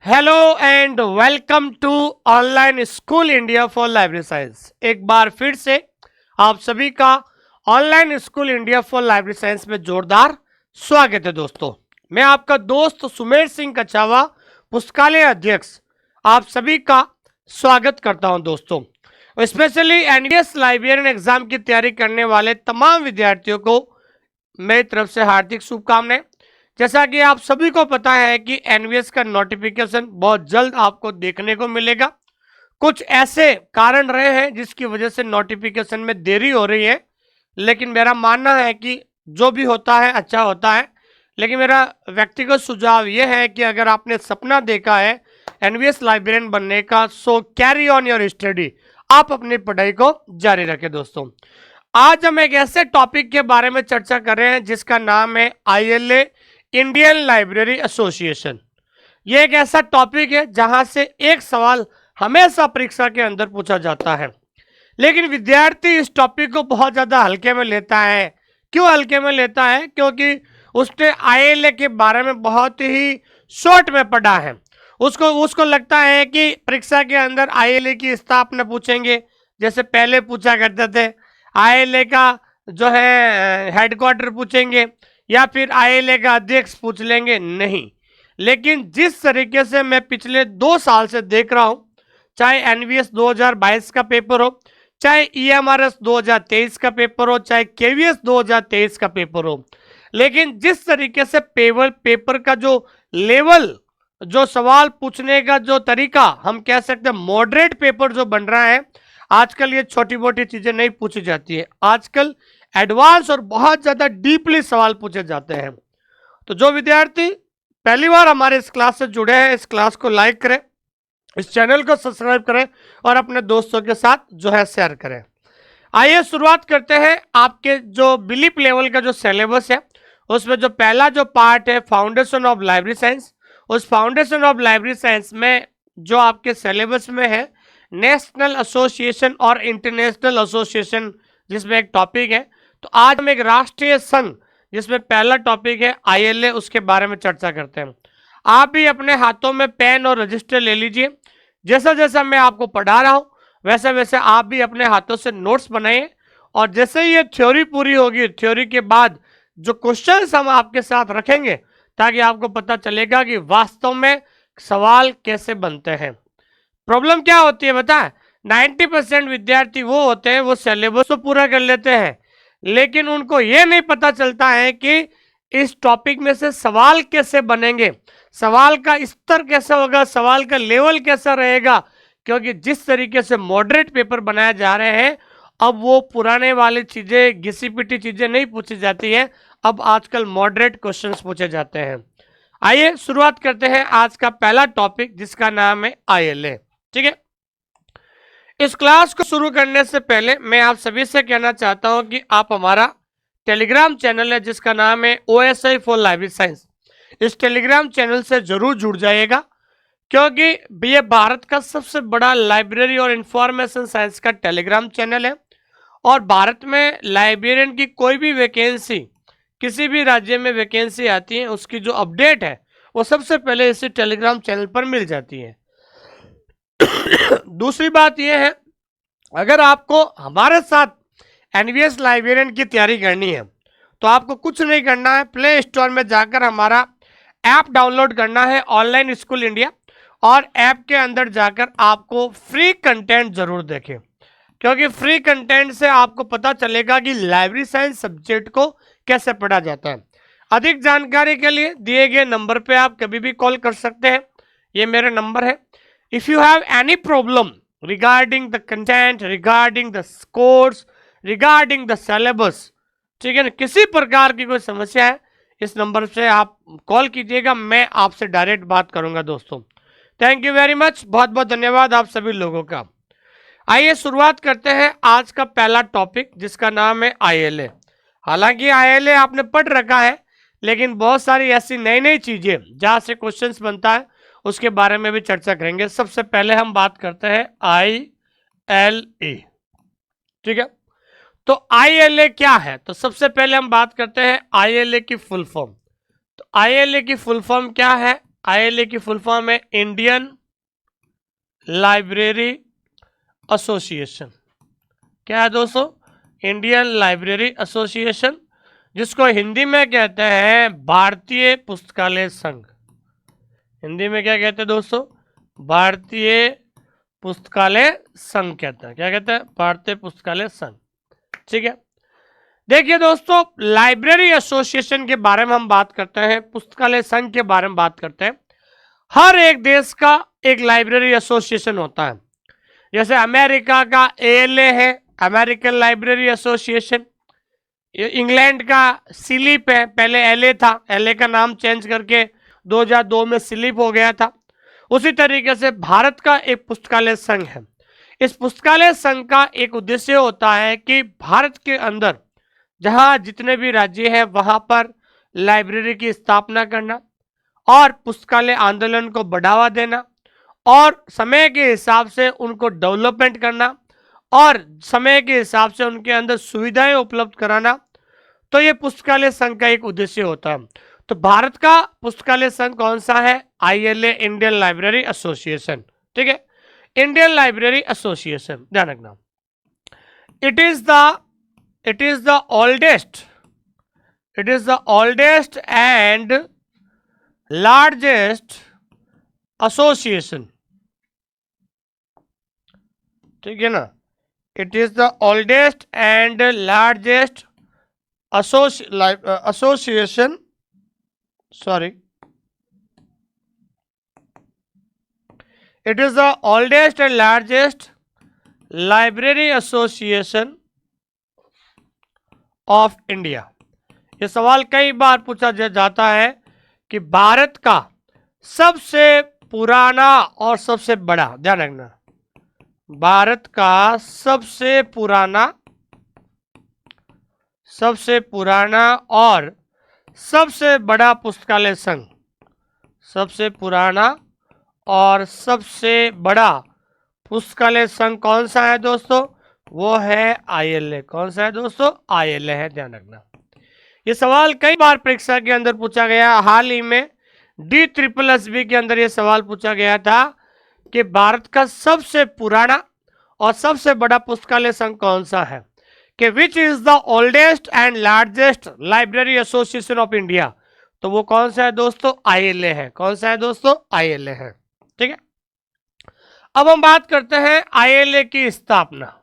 Hello and welcome to online school India for library science. एक बार फिर से आप सभी का online school India for library science में जोरदार स्वागत है दोस्तों। मैं आपका दोस्त सुमेर सिंह कछावा, पुस्तकालय अध्यक्ष, आप सभी का स्वागत करता हूं दोस्तों। स्पेशली एनवीएस लाइब्रेरियन एग्जाम की तैयारी करने वाले तमाम विद्यार्थियों को मेरी तरफ से हार्दिक शुभकामनाएं। जैसा कि आप सभी को पता है कि एनवीएस का नोटिफिकेशन बहुत जल्द आपको देखने को मिलेगा। कुछ ऐसे कारण रहे हैं जिसकी वजह से नोटिफिकेशन में देरी हो रही है, लेकिन मेरा मानना है कि जो भी होता है अच्छा होता है। लेकिन मेरा व्यक्तिगत सुझाव यह है कि अगर आपने सपना देखा है एनवीएस लाइब्रेरियन बनने का, सो कैरी ऑन योर स्टडी, आप अपनी पढ़ाई को जारी रखें दोस्तों। आज हम एक ऐसे टॉपिक के बारे में चर्चा कर रहे हैं जिसका नाम है आईएलए, इंडियन लाइब्रेरी एसोसिएशन। ये एक ऐसा टॉपिक है जहां से एक सवाल हमेशा परीक्षा के अंदर पूछा जाता है, लेकिन विद्यार्थी इस टॉपिक को बहुत ज़्यादा हल्के में लेता है। क्यों हल्के में लेता है? क्योंकि उसने आईएलए के बारे में बहुत ही शॉर्ट में पढ़ा है। उसको लगता है कि परीक्षा के अंदर आईएलए की स्थापना पूछेंगे, जैसे पहले पूछा करते थे। आईएलए का जो है हेडक्वार्टर पूछेंगे या फिर आईएलए का अध्यक्ष पूछ लेंगे, नहीं। लेकिन जिस तरीके से मैं पिछले 2 साल से देख रहा हूं, चाहे एनवीएस 2022 का पेपर हो, चाहे ईएमआरएस 2023 का पेपर हो, चाहे केवीएस 2023 का पेपर हो, लेकिन जिस तरीके से पेपर का जो लेवल, जो सवाल पूछने का जो तरीका, हम कह सकते हैं मॉडरेट पेपर जो बन रहा है आजकल, ये छोटी मोटी चीजें नहीं पूछी जाती है। आजकल एडवांस और बहुत ज्यादा डीपली सवाल पूछे जाते हैं। तो जो विद्यार्थी पहली बार हमारे इस क्लास से जुड़े हैं, इस क्लास को लाइक करें, इस चैनल को सब्सक्राइब करें और अपने दोस्तों के साथ जो है शेयर करें। आइए शुरुआत करते हैं। आपके जो बिलीप लेवल का जो सिलेबस है, उसमें जो पहला जो पार्ट है फाउंडेशन ऑफ लाइब्रेरी साइंस, उस फाउंडेशन ऑफ लाइब्रेरी साइंस में जो आपके सिलेबस में है नेशनल एसोसिएशन और इंटरनेशनल एसोसिएशन, जिसमें एक टॉपिक है। तो आज हम एक राष्ट्रीय संघ, जिसमें पहला टॉपिक है आईएलए, उसके बारे में चर्चा करते हैं। आप भी अपने हाथों में पेन और रजिस्टर ले लीजिए। जैसा जैसा मैं आपको पढ़ा रहा हूं वैसे वैसे आप भी अपने हाथों से नोट्स बनाइए, और जैसे ही ये थ्योरी पूरी होगी, थ्योरी के बाद जो क्वेश्चंस हम आपके साथ रखेंगे, ताकि आपको पता चलेगा कि वास्तव में सवाल कैसे बनते हैं। प्रॉब्लम क्या होती है बता, 90% विद्यार्थी वो होते हैं, वो सिलेबस तो पूरा कर लेते हैं, लेकिन उनको ये नहीं पता चलता है कि इस टॉपिक में से सवाल कैसे बनेंगे, सवाल का स्तर कैसा होगा, सवाल का लेवल कैसा रहेगा। क्योंकि जिस तरीके से मॉडरेट पेपर बनाए जा रहे हैं, अब वो पुराने वाली चीजें, घिसी पिटी चीजें नहीं पूछी जाती है, अब आजकल मॉडरेट क्वेश्चंस पूछे जाते हैं। आइए शुरुआत करते हैं आज का पहला टॉपिक, जिसका नाम है आईएलए। ठीक है, इस क्लास को शुरू करने से पहले मैं आप सभी से कहना चाहता हूं कि आप हमारा टेलीग्राम चैनल है जिसका नाम है ओएसआई फॉर लाइब्रेरी साइंस, इस टेलीग्राम चैनल से जरूर जुड़ जाइएगा, क्योंकि ये भारत का सबसे बड़ा लाइब्रेरी और इंफॉर्मेशन साइंस का टेलीग्राम चैनल है। और भारत में लाइब्रेरियन की कोई भी वैकेंसी, किसी भी राज्य में वैकेंसी आती है, उसकी जो अपडेट है वो सबसे पहले इसी टेलीग्राम चैनल पर मिल जाती है। दूसरी बात यह है, अगर आपको हमारे साथ एनवीएस लाइब्रेरियन की तैयारी करनी है तो आपको कुछ नहीं करना है, प्ले स्टोर में जाकर हमारा ऐप डाउनलोड करना है, ऑनलाइन स्कूल इंडिया, और ऐप के अंदर जाकर आपको फ्री कंटेंट जरूर देखें, क्योंकि फ्री कंटेंट से आपको पता चलेगा कि लाइब्रेरी साइंस सब्जेक्ट को कैसे पढ़ा जाता है। अधिक जानकारी के लिए दिए गए नंबर पे आप कभी भी कॉल कर सकते हैं, ये मेरा नंबर है। If you have any problem regarding the content, regarding the course, regarding the syllabus, ठीक है ना, किसी प्रकार की कोई समस्या है, इस नंबर से आप कॉल कीजिएगा, मैं आपसे डायरेक्ट बात करूंगा दोस्तों। थैंक यू वेरी मच, बहुत बहुत धन्यवाद आप सभी लोगों का। आइए शुरुआत करते हैं आज का पहला टॉपिक, जिसका नाम है आईएलए। हालांकि आईएलए आपने पढ़ रखा है, लेकिन बहुत सारी ऐसी नई नई चीजें जहां से क्वेश्चंस बनता है, उसके बारे में भी चर्चा करेंगे। सबसे पहले हम बात करते हैं आईएलए। ठीक है, तो आईएलए क्या है? तो सबसे पहले हम बात करते हैं आईएलए की फुल फॉर्म। तो आईएलए की फुल फॉर्म क्या है? ILA की फुल फॉर्म है इंडियन लाइब्रेरी एसोसिएशन। क्या है दोस्तों? इंडियन लाइब्रेरी एसोसिएशन, जिसको हिंदी में कहते हैं भारतीय पुस्तकालय संघ। हिंदी में क्या कहते हैं दोस्तों? भारतीय पुस्तकालय संघ कहते हैं। क्या कहते हैं? भारतीय पुस्तकालय संघ। ठीक है, देखिए दोस्तों, लाइब्रेरी एसोसिएशन के बारे में हम बात करते हैं, पुस्तकालय संघ के बारे में बात करते हैं। हर एक देश का एक लाइब्रेरी एसोसिएशन होता है। जैसे अमेरिका का ALA है, अमेरिकन लाइब्रेरी एसोसिएशन। इंग्लैंड का सिलिप है, पहले LA था, LA का नाम चेंज करके 2002 में सिलिप हो गया था। उसी तरीके से भारत का एक पुस्तकालय संघ है। इस पुस्तकालय संघ का एक उद्देश्य होता है कि भारत के अंदर जहां जितने भी राज्य हैं वहां पर लाइब्रेरी की स्थापना करना और पुस्तकालय आंदोलन को बढ़ावा देना और समय के हिसाब से उनको डेवलपमेंट करना और समय के हिसाब से उनके अंदर सुविधाएं उपलब्ध कराना। तो ये पुस्तकालय संघ का एक उद्देश्य होता है। तो भारत का पुस्तकालय संघ कौन सा है? ILA, Indian library association. ठीक है, इंडियन लाइब्रेरी एसोसिएशन, ध्यान रखना। it is the oldest and largest association। ठीक है ना? It is the oldest and largest association, sorry, it is the oldest and largest library association of India. ये सवाल कई बार पूछा जाता है कि भारत का सबसे पुराना और सबसे बड़ा, ध्यान रखना, भारत का सबसे पुराना और सबसे बड़ा पुस्तकालय संघ, सबसे पुराना और सबसे बड़ा पुस्तकालय संघ कौन सा है दोस्तों? वो है ILA। कौन सा है दोस्तों? ILA है, ध्यान रखना। ये सवाल कई बार परीक्षा के अंदर पूछा गया। हाल ही में DSSB के अंदर ये सवाल पूछा गया था कि भारत का सबसे पुराना और सबसे बड़ा पुस्तकालय संघ कौन सा है, कि which is the oldest and largest library association of India. तो वो कौन सा है दोस्तों? ILA है। कौन सा है दोस्तों? ILA है। ठीक है, अब हम बात करते हैं ILA की स्थापना।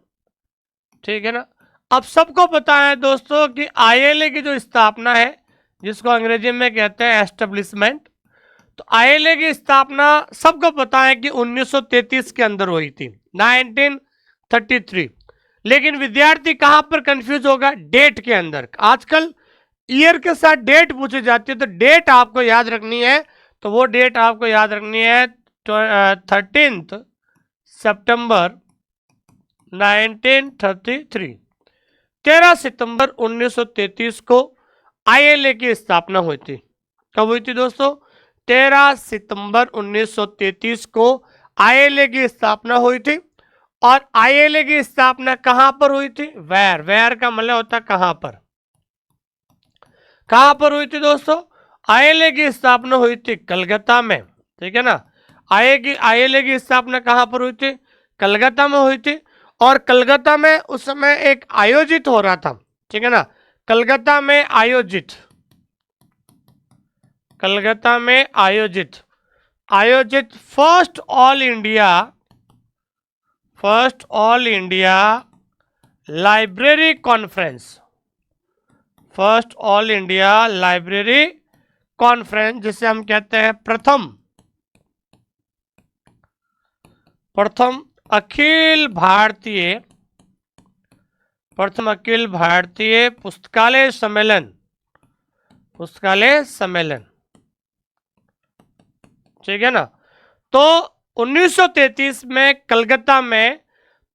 ठीक है ना? अब सबको पता है दोस्तों कि ILA की जो स्थापना है, जिसको अंग्रेजी में कहते हैं एस्टेब्लिशमेंट, तो ILA की स्थापना सबको पता है कि 1933 के अंदर हुई थी, 1933। लेकिन विद्यार्थी कहां पर कंफ्यूज होगा? डेट के अंदर। आजकल ईयर के साथ डेट पूछी जाती है, तो डेट आपको याद रखनी है। तो वो डेट आपको याद रखनी है 13 सितंबर 1933। 13 सितंबर 1933 को ILA की स्थापना हुई थी। कब हुई थी दोस्तों? 13 सितंबर 1933 को ILA की स्थापना हुई थी। और ILA की स्थापना कहां पर हुई थी? वेयर का मतलब होता है कहां पर। कहां पर हुई थी दोस्तों? ILA की स्थापना हुई थी कलकत्ता में। ठीक है ना? ILA की स्थापना कहां पर हुई थी? कलकत्ता में हुई थी। और कलकत्ता में उस समय एक आयोजित हो रहा था। ठीक है ना? कलकत्ता में आयोजित first all India library conference, जिसे हम कहते हैं प्रथम अखिल भारतीय पुस्तकालय सम्मेलन। ठीक है ना? तो 1933 में कलकत्ता में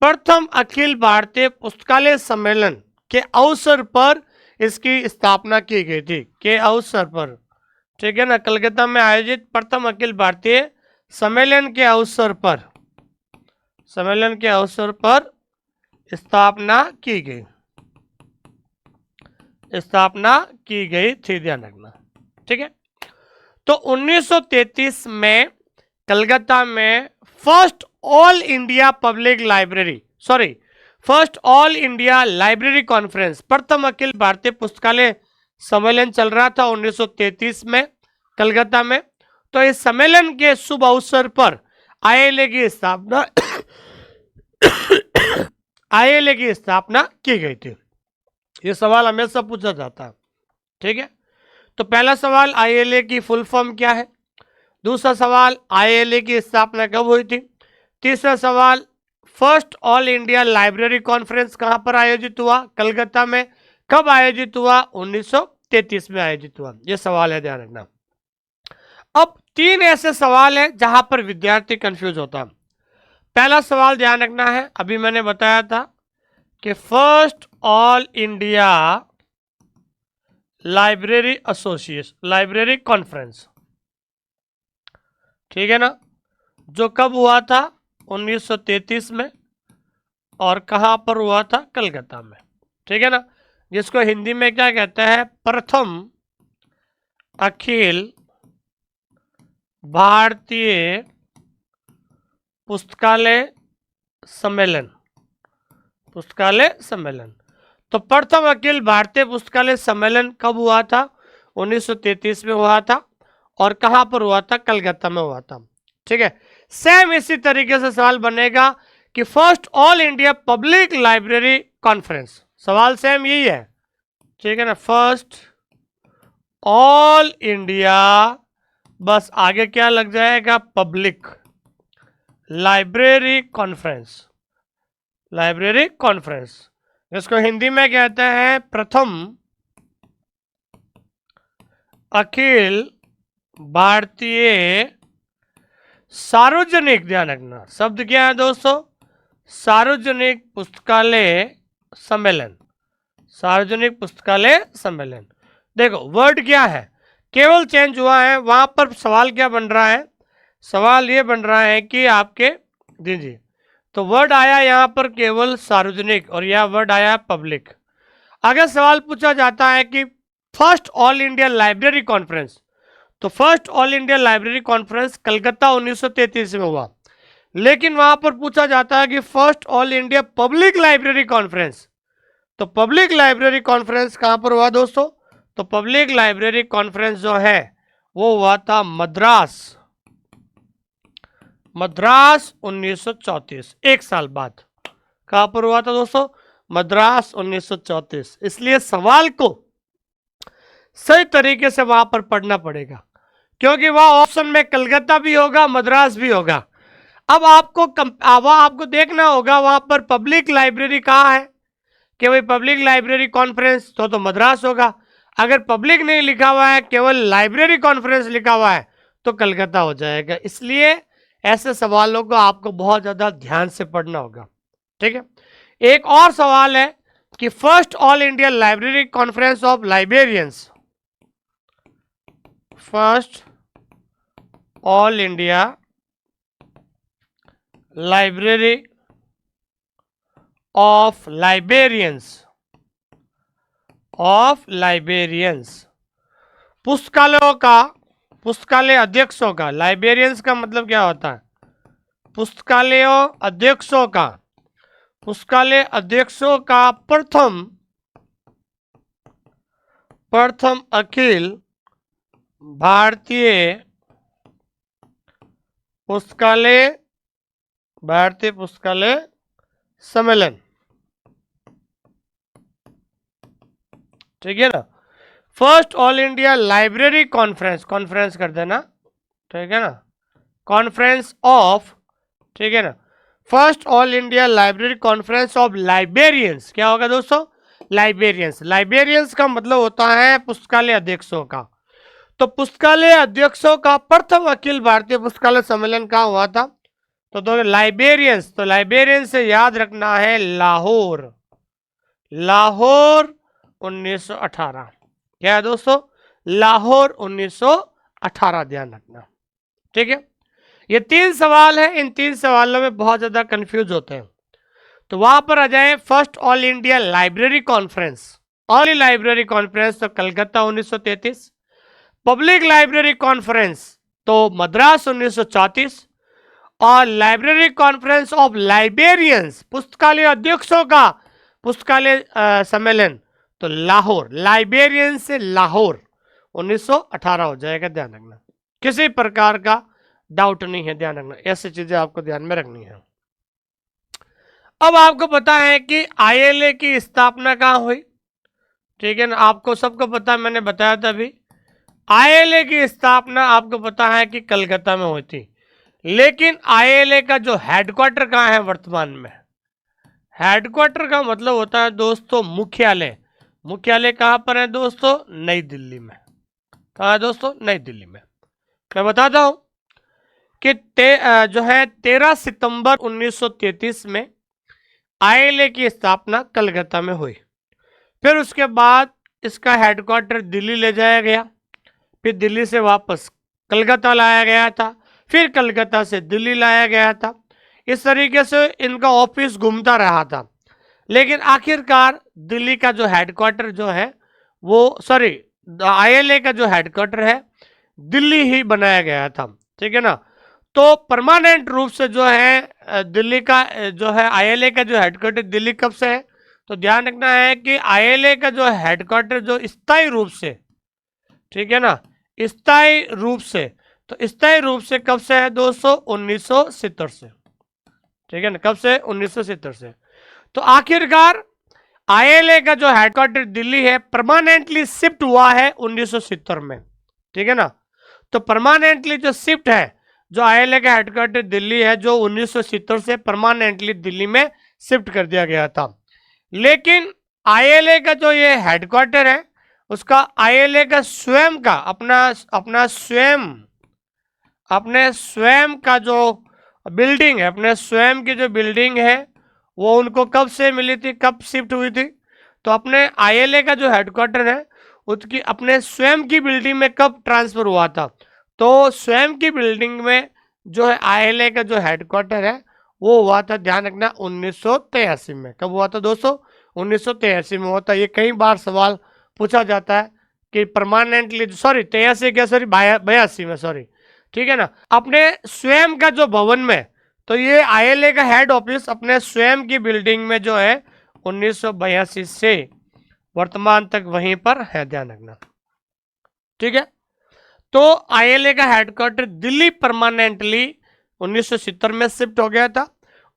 प्रथम अखिल भारतीय पुस्तकालय सम्मेलन के अवसर पर इसकी स्थापना की गई थी, के अवसर पर। ठीक है ना? कलकत्ता में आयोजित प्रथम अखिल भारतीय सम्मेलन के अवसर पर स्थापना की गई थी, ध्यान रखना। ठीक है, तो 1933 में कलकत्ता में first all India public library first all India library conference, प्रथम अखिल भारतीय पुस्तकालय सम्मेलन चल रहा था 1933 में कलकत्ता में। तो इस सम्मेलन के शुभ अवसर पर आईएलए की स्थापना आईएलए की स्थापना की गई थी। ये सवाल हमेशा पूछा जाता है, ठीक है। तो पहला सवाल, आईएलए की फुल फॉर्म क्या है। दूसरा सवाल, आईएलए की स्थापना कब हुई थी। तीसरा सवाल, first all India library conference कहां पर आयोजित हुआ, कलकत्ता में। कब आयोजित हुआ, 1933 में आयोजित हुआ। यह सवाल है, ध्यान रखना। अब 3 ऐसे सवाल हैं जहां पर विद्यार्थी कंफ्यूज होता है। पहला सवाल ध्यान रखना है, अभी मैंने बताया था कि first all India library association library conference, ठीक है ना, जो कब हुआ था, 1933 में, और कहां पर हुआ था, कलकत्ता में, ठीक है ना, जिसको हिंदी में क्या कहते हैं, प्रथम अखिल भारतीय पुस्तकालय सम्मेलन। तो प्रथम अखिल भारतीय पुस्तकालय सम्मेलन कब हुआ था, 1933 में हुआ था, और कहां पर हुआ था, कलकत्ता में हुआ था, ठीक है। सेम इसी तरीके से सवाल बनेगा कि first all India public library conference, सवाल सेम यही है, ठीक है ना, फर्स्ट ऑल इंडिया, बस आगे क्या लग जाएगा, पब्लिक लाइब्रेरी कॉन्फ्रेंस, इसको हिंदी में कहते हैं प्रथम अखिल भारतीय सार्वजनिक, ध्यान रखना शब्द क्या है दोस्तों, सार्वजनिक पुस्तकालय सम्मेलन। देखो वर्ड क्या है, केवल चेंज हुआ है, वहां पर सवाल क्या बन रहा है, सवाल ये बन रहा है कि आपके जी, तो वर्ड आया यहां पर केवल सार्वजनिक, और यह वर्ड आया पब्लिक। अगर सवाल पूछा जाता है कि first all India library conference, तो first all India library conference Calcutta 1933 में हुआ, लेकिन वहां पर पूछा जाता है कि first all India public library conference, तो पब्लिक लाइब्रेरी कॉन्फ्रेंस कहां पर हुआ दोस्तों, तो पब्लिक लाइब्रेरी कॉन्फ्रेंस जो है वो हुआ था मद्रास 1934, एक साल बाद। कहां पर हुआ था दोस्तों, मद्रास 1934। इसलिए सवाल को सही तरीके से वहां पर पढ़ना पड़ेगा, क्योंकि वह ऑप्शन में कलकत्ता भी होगा, मद्रास भी होगा। अब आपको देखना होगा वहां पर पब्लिक लाइब्रेरी कहाँ है, कि भाई पब्लिक लाइब्रेरी कॉन्फ्रेंस तो मद्रास होगा। अगर पब्लिक नहीं लिखा हुआ है, केवल लाइब्रेरी कॉन्फ्रेंस लिखा हुआ है, तो कलकत्ता हो जाएगा। इसलिए ऐसे सवालों को आपको बहुत ज्यादा ध्यान से पढ़ना होगा, ठीक है। एक और सवाल है कि first all India library conference of librarians, first all India library of librarians, पुस्तकालय अध्यक्षों का, लाइब्रेरियंस का मतलब क्या होता है, पुस्तकालय अध्यक्षों का प्रथम अखिल भारतीय पुस्तकालय सम्मेलन, ठीक है ना। First all India library conference कर देना, ठीक है ना, कॉन्फ्रेंस ऑफ, ठीक है ना, first all India library conference of librarians, क्या होगा दोस्तों, लाइब्रेरियंस का मतलब होता है पुस्तकालय अध्यक्षों का। तो पुस्तकालय अध्यक्षों का प्रथम अखिल भारतीय पुस्तकालय सम्मेलन कहाँ हुआ था, तो लाइब्रेरियंस, तो लाइब्रेरियंस से याद रखना है लाहौर 1918, क्या है दोस्तों, लाहौर 1918, ध्यान रखना, ठीक है। ये 3 सवाल है, इन 3 सवालों में बहुत ज्यादा कंफ्यूज होते हैं। तो वहां पर आ जाए, first all India library conference, तो कलकत्ता 1933, पब्लिक लाइब्रेरी कॉन्फ्रेंस तो मद्रास 1934, और लाइब्रेरी कॉन्फ्रेंस ऑफ लाइब्रेरियंस पुस्तकालय अध्यक्षों का पुस्तकालय सम्मेलन तो लाहौर, लाइब्रेरियन से लाहौर 1918 हो जाएगा, ध्यान रखना। किसी प्रकार का डाउट नहीं है, ध्यान रखना, ऐसी चीजें आपको ध्यान में रखनी है। अब आपको पता है कि आईएलए की स्थापना कहाँ हुई, ठीक है ना, आपको सबको पता है, मैंने बताया था अभी। आईएलए की स्थापना आपको पता है कि कलकत्ता में हुई थी, लेकिन आईएलए का जो हेडक्वार्टर कहाँ है वर्तमान में? हेडक्वार्टर का मतलब होता है दोस्तों मुख्यालय। मुख्यालय कहाँ पर है दोस्तों? नई दिल्ली में। कहाँ है दोस्तों? नई दिल्ली में। मैं बताता हूं कि जो है 13 सितंबर 1933 में आईएलए की स्थापना कलकत्ता में हुई। फिर उसके बाद इसका हेडक्वार्टर दिल्ली ले जाया गया, फिर दिल्ली से वापस कलकत्ता लाया गया था, फिर कलकत्ता से दिल्ली लाया गया था। इस तरीके से इनका ऑफिस घूमता रहा था, लेकिन आखिरकार दिल्ली का जो हेडक्वार्टर जो है वो आईएलए का जो हेडक्वार्टर है दिल्ली ही बनाया गया था, ठीक है ना। तो परमानेंट रूप से जो है दिल्ली का जो है आईएलए का जो हेडक्वार्टर दिल्ली कब से है, तो ध्यान रखना है कि आईएलए का जो हेडक्वार्टर जो स्थायी रूप से, ठीक है ना, स्थायी रूप से, तो स्थायी रूप से कब से है दोस्तों? 1970 से, ठीक है ना, कब से? 1970 से। तो आखिरकार आईएलए का जो हेडक्वार्टर दिल्ली है परमानेंटली शिफ्ट हुआ है 1970 में, ठीक है ना। तो परमानेंटली जो शिफ्ट है, जो आईएलए का हेडक्वार्टर दिल्ली है, जो 1970 से परमानेंटली दिल्ली में शिफ्ट कर दिया गया था। लेकिन आईएलए का जो ये हेडक्वार्टर है उसका आईएलए का स्वयं का अपना स्वयं का जो बिल्डिंग है, अपने स्वयं की जो बिल्डिंग है वो उनको कब से मिली थी, कब शिफ्ट हुई थी? तो अपने आईएलए का जो हेडक्वार्टर है उसकी अपने स्वयं की बिल्डिंग में कब ट्रांसफर हुआ था? तो स्वयं की बिल्डिंग में जो है आईएलए का जो हेडक्वार्टर है वो हुआ था, ध्यान रखना, 1983 में। कब हुआ था दोस्तों? 1983 में हुआ था। ये कई बार सवाल पूछा जाता है कि परमानेंटली, सॉरी 83 क्या, सॉरी 82 में, सॉरी, ठीक है ना, अपने स्वयं का जो भवन में, तो ये आईएलए का हेड ऑफिस अपने स्वयं की बिल्डिंग में जो है 1982 से वर्तमान तक वहीं पर है, ध्यान रखना, ठीक है। तो आईएलए का हेडक्वार्टर दिल्ली परमानेंटली 1970 में शिफ्ट हो गया था,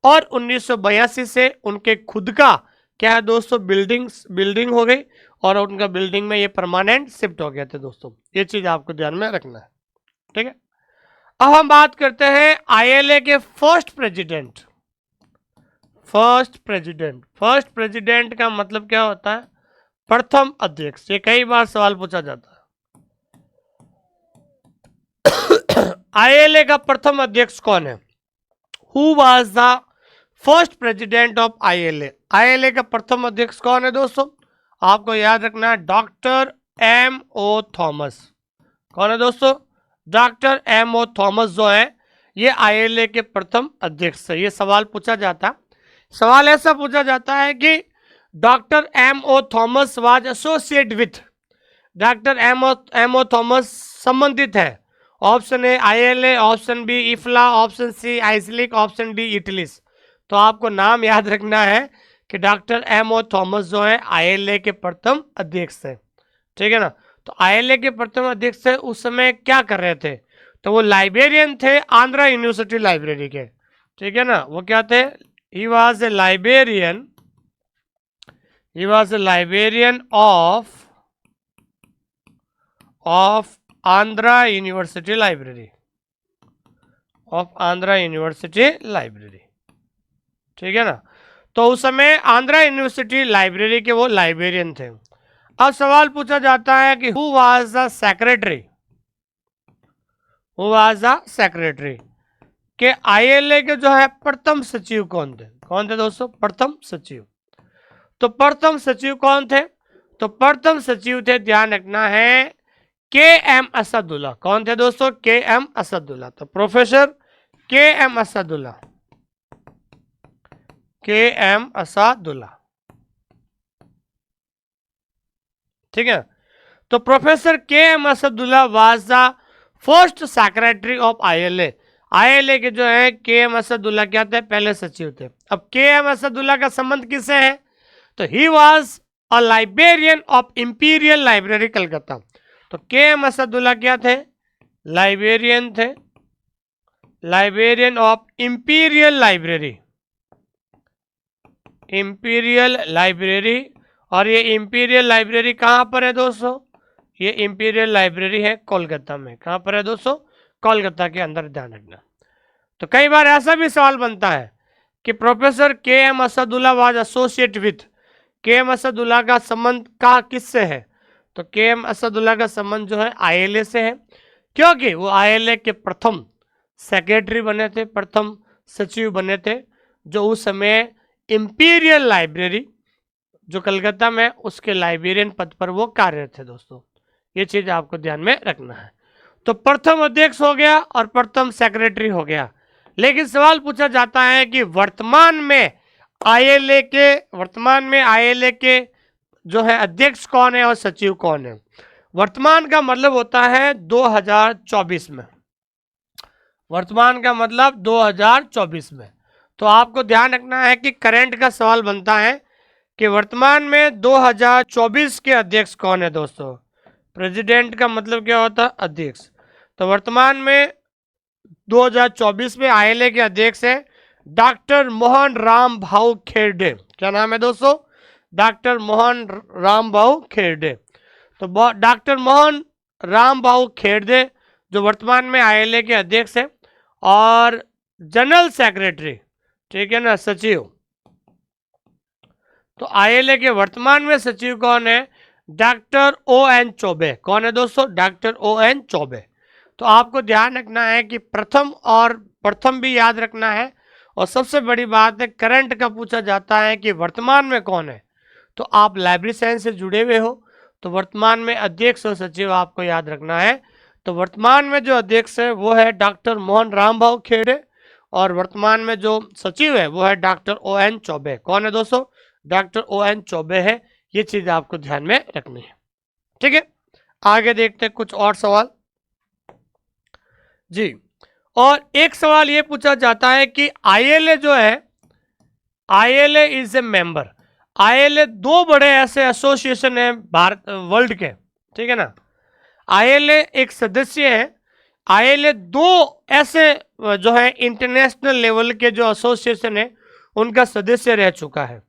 और 1982 से उनके खुद का क्या है दोस्तों, बिल्डिंग हो गई, और उनका बिल्डिंग में ये परमानेंट शिफ्ट हो गया था दोस्तों। ये चीज आपको ध्यान में रखना है, ठीक है। अब हम बात करते हैं आईएलए के फर्स्ट प्रेसिडेंट। फर्स्ट प्रेसिडेंट का मतलब क्या होता है? प्रथम अध्यक्ष। ये कई बार सवाल पूछा जाता है। आईएलए का प्रथम अध्यक्ष कौन है? Who was the first president of ILA? ILA का प्रथम अध्यक्ष कौन है दोस्तों? आपको याद रखना है, डॉक्टर एम ओ थॉमस। कौन है दोस्तों? डॉक्टर एम ओ थॉमस जो है ये आईएलए के प्रथम अध्यक्ष है। ये सवाल पूछा जाता, सवाल ऐसा पूछा जाता है कि doctor M O Thomas was associate with, doctor M O Thomas संबंधित है। Option A ILA, option B IFLA, option C IASLIC, option D IATLIS. तो आपको नाम याद रखना है कि डॉक्टर एम ओ थॉमस जो है आईएलए के प्रथम अध्यक्ष है, ठीक है ना। तो आईएलए के प्रथम अध्यक्ष है, उस समय क्या कर रहे थे? तो वो लाइब्रेरियन थे आंध्रा यूनिवर्सिटी लाइब्रेरी के, ठीक है ना। वो क्या थे? He was a librarian, he was a librarian of Andhra university library, of Andhra university library, ठीक है ना। तो उस समय आंध्रा यूनिवर्सिटी लाइब्रेरी के वो लाइब्रेरियन थे। अब सवाल पूछा जाता है कि who was the secretary, who was the secretary के आईएलए के जो है प्रथम सचिव कौन थे? कौन थे दोस्तों? प्रथम सचिव। तो प्रथम सचिव कौन थे? तो प्रथम सचिव थे, ध्यान रखना है, के एम असदुल्ला। कौन थे दोस्तों? के एम असदुल्ला। तो प्रोफेसर के एम असदुल्ला, के एम असदुल्ला, ठीक है। तो professor K M Asadullah was the first secretary of ILA. ILA के जो है के एम असदुल्ला क्या थे, पहले सचिव थे। अब के एम असदुल्ला का संबंध किससे है, तो he was a librarian of imperial library Calcutta. तो के एम असदुल्ला क्या थे, लाइब्रेरियन थे, librarian of imperial library, imperial library. और ये इंपीरियल लाइब्रेरी कहाँ पर है दोस्तों, ये इंपीरियल लाइब्रेरी है कोलकाता में। कहाँ पर है दोस्तों, कोलकाता के अंदर, ध्यान रखना। तो कई बार ऐसा भी सवाल बनता है कि professor K M Asadullah was associate with, K M Asadullah का संबंध का किससे है, तो के एम असदुल्ला का संबंध जो है आईएलए से है, क्योंकि वो आईएलए के प्रथम सेक्रेटरी बने थे, प्रथम सचिव बने थे, जो उस समय इंपीरियल लाइब्रेरी जो कलकत्ता में उसके लाइब्रेरियन पद पर वो कार्यरत थे दोस्तों। ये चीज आपको ध्यान में रखना है। तो प्रथम अध्यक्ष हो गया और प्रथम सेक्रेटरी हो गया। लेकिन सवाल पूछा जाता है कि वर्तमान में आईएलए के जो है अध्यक्ष कौन है और सचिव कौन है। वर्तमान का मतलब होता है 2024 में, वर्तमान का मतलब 2024 में। तो आपको ध्यान रखना है कि करंट का सवाल बनता है कि वर्तमान में 2024 के अध्यक्ष कौन है दोस्तों। प्रेसिडेंट का मतलब क्या होता है, अध्यक्ष। तो वर्तमान में 2024 में आईएलए के अध्यक्ष है डॉक्टर मोहन राम भाऊ खेरडे। क्या नाम है दोस्तों, डॉक्टर मोहन राम भाऊ खेरडे। तो डॉक्टर मोहन राम भाऊ खेरडे जो वर्तमान में आईएलए के अध्यक्ष है। और जनरल सेक्रेटरी, ठीक है ना, सचिव। तो आईएलए के वर्तमान में सचिव कौन है, डॉक्टर ओ.एन. चौबे। कौन है दोस्तों, डॉक्टर ओ.एन. चौबे। तो आपको ध्यान रखना है कि प्रथम भी याद रखना है। और सबसे बड़ी बात है, करंट का पूछा जाता है कि वर्तमान में कौन है। तो आप लाइब्रेरी साइंस से जुड़े हुए हो तो वर्तमान में अध्यक्ष और सचिव आपको याद रखना है। तो वर्तमान में जो अध्यक्ष है वो है डॉक्टर मोहन राम भाऊ खेड़े और वर्तमान में जो सचिव है वो है डॉक्टर ओ.एन. चौबे। कौन है दोस्तों, डॉक्टर ओ.एन. चौबे है। ये चीज आपको ध्यान में रखनी है, ठीक है। आगे देखते हैं कुछ और सवाल जी। और एक सवाल ये पूछा जाता है कि आईएलए जो है, आईएलए इज ए मेंबर। आईएलए दो बड़े ऐसे एसोसिएशन है भारत वर्ल्ड के, ठीक है ना। आईएलए एक सदस्य है, आईएलए दो ऐसे जो है इंटरनेशनल लेवल के जो एसोसिएशन है उनका सदस्य रह चुका है।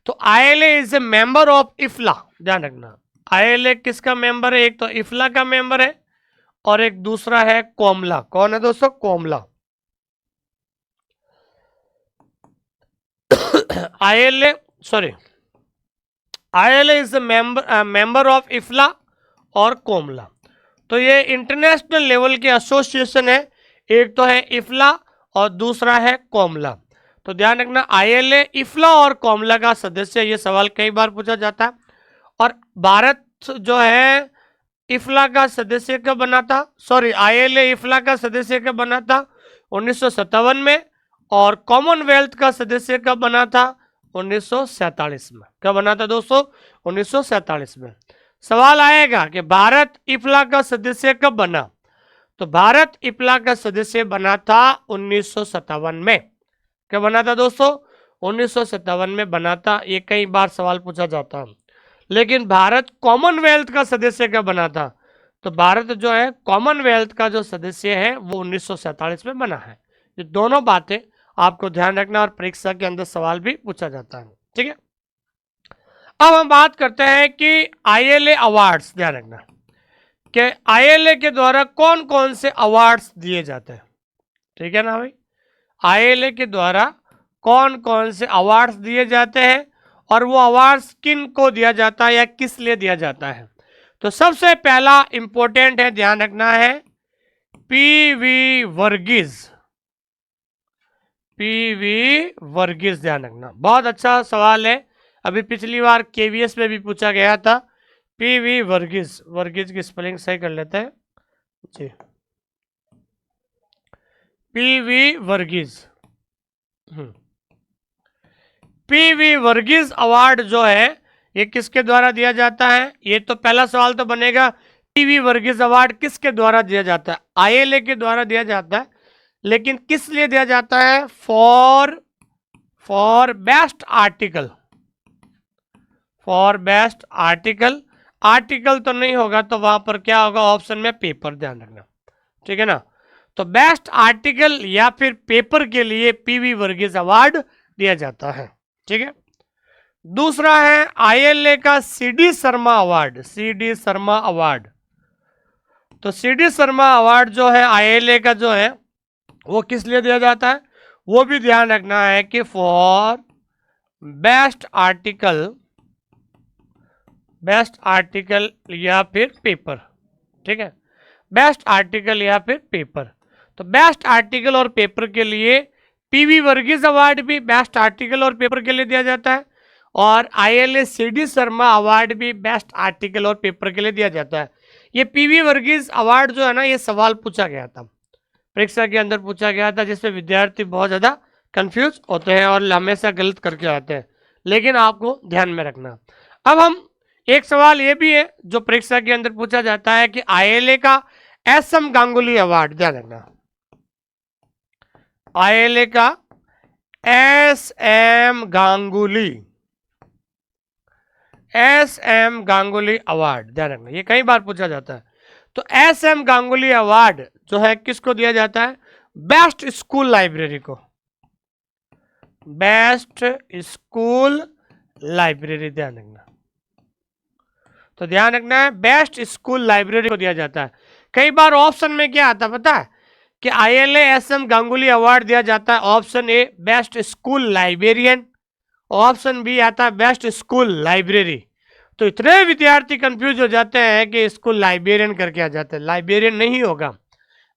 तो आईएलए इज ए मेंबर ऑफ इफ्ला। ध्यान रखना, आईएलए किसका मेंबर है, एक तो इफ्ला का मेंबर है और एक दूसरा है कोमला। कौन है दोस्तों, कोमला। आईएलए इज ए मेंबर ऑफ इफ्ला और कोमला। तो ये इंटरनेशनल लेवल के एसोसिएशन है, एक तो है इफ्ला और दूसरा है कोमला। तो ध्यान रखना, आईएलए इफ्ला और कोमला का सदस्य, ये सवाल कई बार पूछा जाता है। और भारत जो है इफ्ला का सदस्य कब बना था, आईएलए इफ्ला का सदस्य कब बना था, 1957 में। और कॉमनवेल्थ का सदस्य कब बना था, 1947 में। कब बना था दोस्तों, 1947 में। सवाल आएगा कि भारत इफ्ला का सदस्य कब बना, तो भारत इफ्ला का सदस्य बना था 1957 में। कब बना था दोस्तों, 1957 में बना था। ये कई बार सवाल पूछा जाता है। लेकिन भारत कॉमनवेल्थ का सदस्य कब बना था, तो भारत जो है कॉमनवेल्थ का जो सदस्य है वो 1947 में बना है। ये दोनों बातें आपको ध्यान रखना और परीक्षा के अंदर सवाल भी पूछा जाता है, ठीक है। अब हम बात करते हैं कि आईएलए अवार्ड्स। ध्यान रखना कि आईएलए के द्वारा कौन कौन से अवार्ड्स दिए जाते हैं, ठीक है ना भाई। आईएलए के द्वारा कौन कौन से अवार्ड्स दिए जाते हैं और वो अवार्ड्स किन को दिया जाता है या किस लिए दिया जाता है। तो सबसे पहला इंपॉर्टेंट है, ध्यान रखना है, पीवी वर्गीज। पीवी वर्गीज, ध्यान रखना, बहुत अच्छा सवाल है। अभी पिछली बार केवीएस में भी पूछा गया था। पीवी वर्गीज, वर्गीज की स्पेलिंग सही कर लेते हैं जी, PV Varghese. PV Varghese award जो है ये किसके द्वारा दिया जाता है? ये तो पहला सवाल तो बनेगा, पीवी वर्गीस अवार्ड किसके द्वारा दिया जाता है? आईएलए के द्वारा दिया जाता है, लेकिन किस लिए दिया जाता है? For best article, for best article. Article तो नहीं होगा, तो वहां पर क्या होगा? ऑप्शन में पेपर, ध्यान रखना, ठीक है ना। तो बेस्ट आर्टिकल या फिर पेपर के लिए पीवी वर्गीस अवार्ड दिया जाता है, ठीक है। दूसरा है आईएलए का CD Sharma award, CD Sharma award. तो सीडी शर्मा अवार्ड जो है आईएलए का जो है वो किस लिए दिया जाता है? वो भी ध्यान रखना है कि for best article, best article या फिर पेपर, ठीक है, बेस्ट आर्टिकल या फिर पेपर। तो बेस्ट आर्टिकल और पेपर के लिए पीवी वर्गीस अवार्ड भी बेस्ट आर्टिकल और पेपर के लिए दिया जाता है, और आईएलए सीडी शर्मा अवार्ड भी बेस्ट आर्टिकल और पेपर के लिए दिया जाता है। ये पीवी वर्गीस अवार्ड जो है ना, ये सवाल पूछा गया था, परीक्षा के अंदर पूछा गया था, जिसमें विद्यार्थी बहुत ज़्यादा कंफ्यूज होते हैं और हमेशा गलत करके आते हैं, लेकिन आपको ध्यान में रखना। अब हम एक सवाल ये भी है जो परीक्षा के अंदर पूछा जाता है कि आईएलए का एसएम गांगुली अवार्ड, ध्यान रखना, आईएलए का SM Ganguly, SM Ganguly award, ध्यान रखना, ये कई बार पूछा जाता है। तो एसएम गांगुली अवार्ड जो है किसको दिया जाता है? बेस्ट स्कूल लाइब्रेरी को, बेस्ट स्कूल लाइब्रेरी, ध्यान रखना। तो ध्यान रखना है, बेस्ट स्कूल लाइब्रेरी को दिया जाता है। कई बार ऑप्शन में क्या आता है पता है? कि आईएलए एसएम गांगुली अवार्ड दिया जाता है, option A best school librarian, option B आता है बेस्ट स्कूल लाइब्रेरी। तो इतने विद्यार्थी कंफ्यूज हो जाते हैं कि स्कूल लाइब्रेरियन करके आ जाते हैं, लाइब्रेरियन नहीं होगा,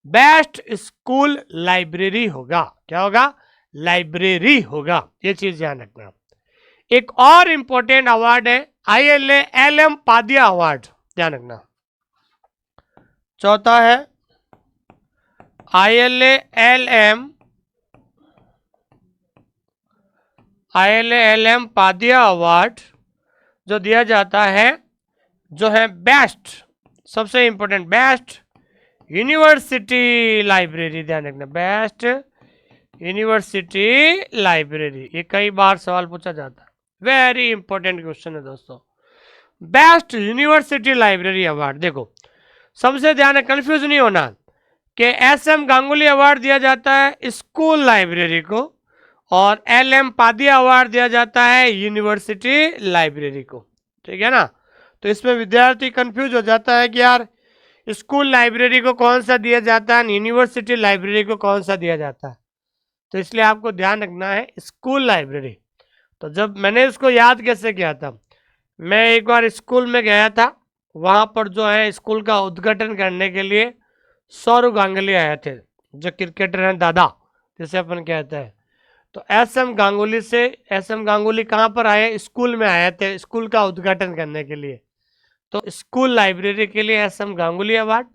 बेस्ट स्कूल लाइब्रेरी होगा। क्या होगा? लाइब्रेरी होगा, ये चीज ध्यान रखना। एक और इंपॉर्टेंट अवार्ड है आईएलए एलएम पादिया अवार्ड, ध्यान रखना। चौथा है आईएलए एलएम पादिया अवार्ड, जो दिया जाता है जो है बेस्ट, सबसे इंपॉर्टेंट बेस्ट यूनिवर्सिटी लाइब्रेरी, ध्यान रखना, बेस्ट यूनिवर्सिटी लाइब्रेरी। ये कई बार सवाल पूछा जाता है, वेरी इंपॉर्टेंट क्वेश्चन है दोस्तों। बेस्ट यूनिवर्सिटी लाइब्रेरी अवार्ड, देखो सबसे ध्यान है, कंफ्यूज नहीं होना कि एसएम गांगुली अवार्ड दिया जाता है स्कूल लाइब्रेरी को, और एलएम पादिया अवार्ड दिया जाता है यूनिवर्सिटी लाइब्रेरी को, ठीक है ना। तो इसमें विद्यार्थी कंफ्यूज हो जाता है कि यार स्कूल लाइब्रेरी को कौन सा दिया जाता है, यूनिवर्सिटी लाइब्रेरी को कौन सा दिया जाता है। तो इसलिए आपको ध्यान रखना है स्कूल लाइब्रेरी। तो जब मैंने इसको याद कैसे किया था, मैं एक बार स्कूल में गया था, वहाँ पर जो है स्कूल का उद्घाटन करने के लिए सौरव गांगुली आए थे, जो क्रिकेटर हैं दादा जिसे अपन कहते हैं। तो एसएम गांगुली कहाँ पर आए? स्कूल में आए थे, स्कूल का उद्घाटन करने के लिए। तो स्कूल लाइब्रेरी के लिए एसएम गांगुली अवार्ड,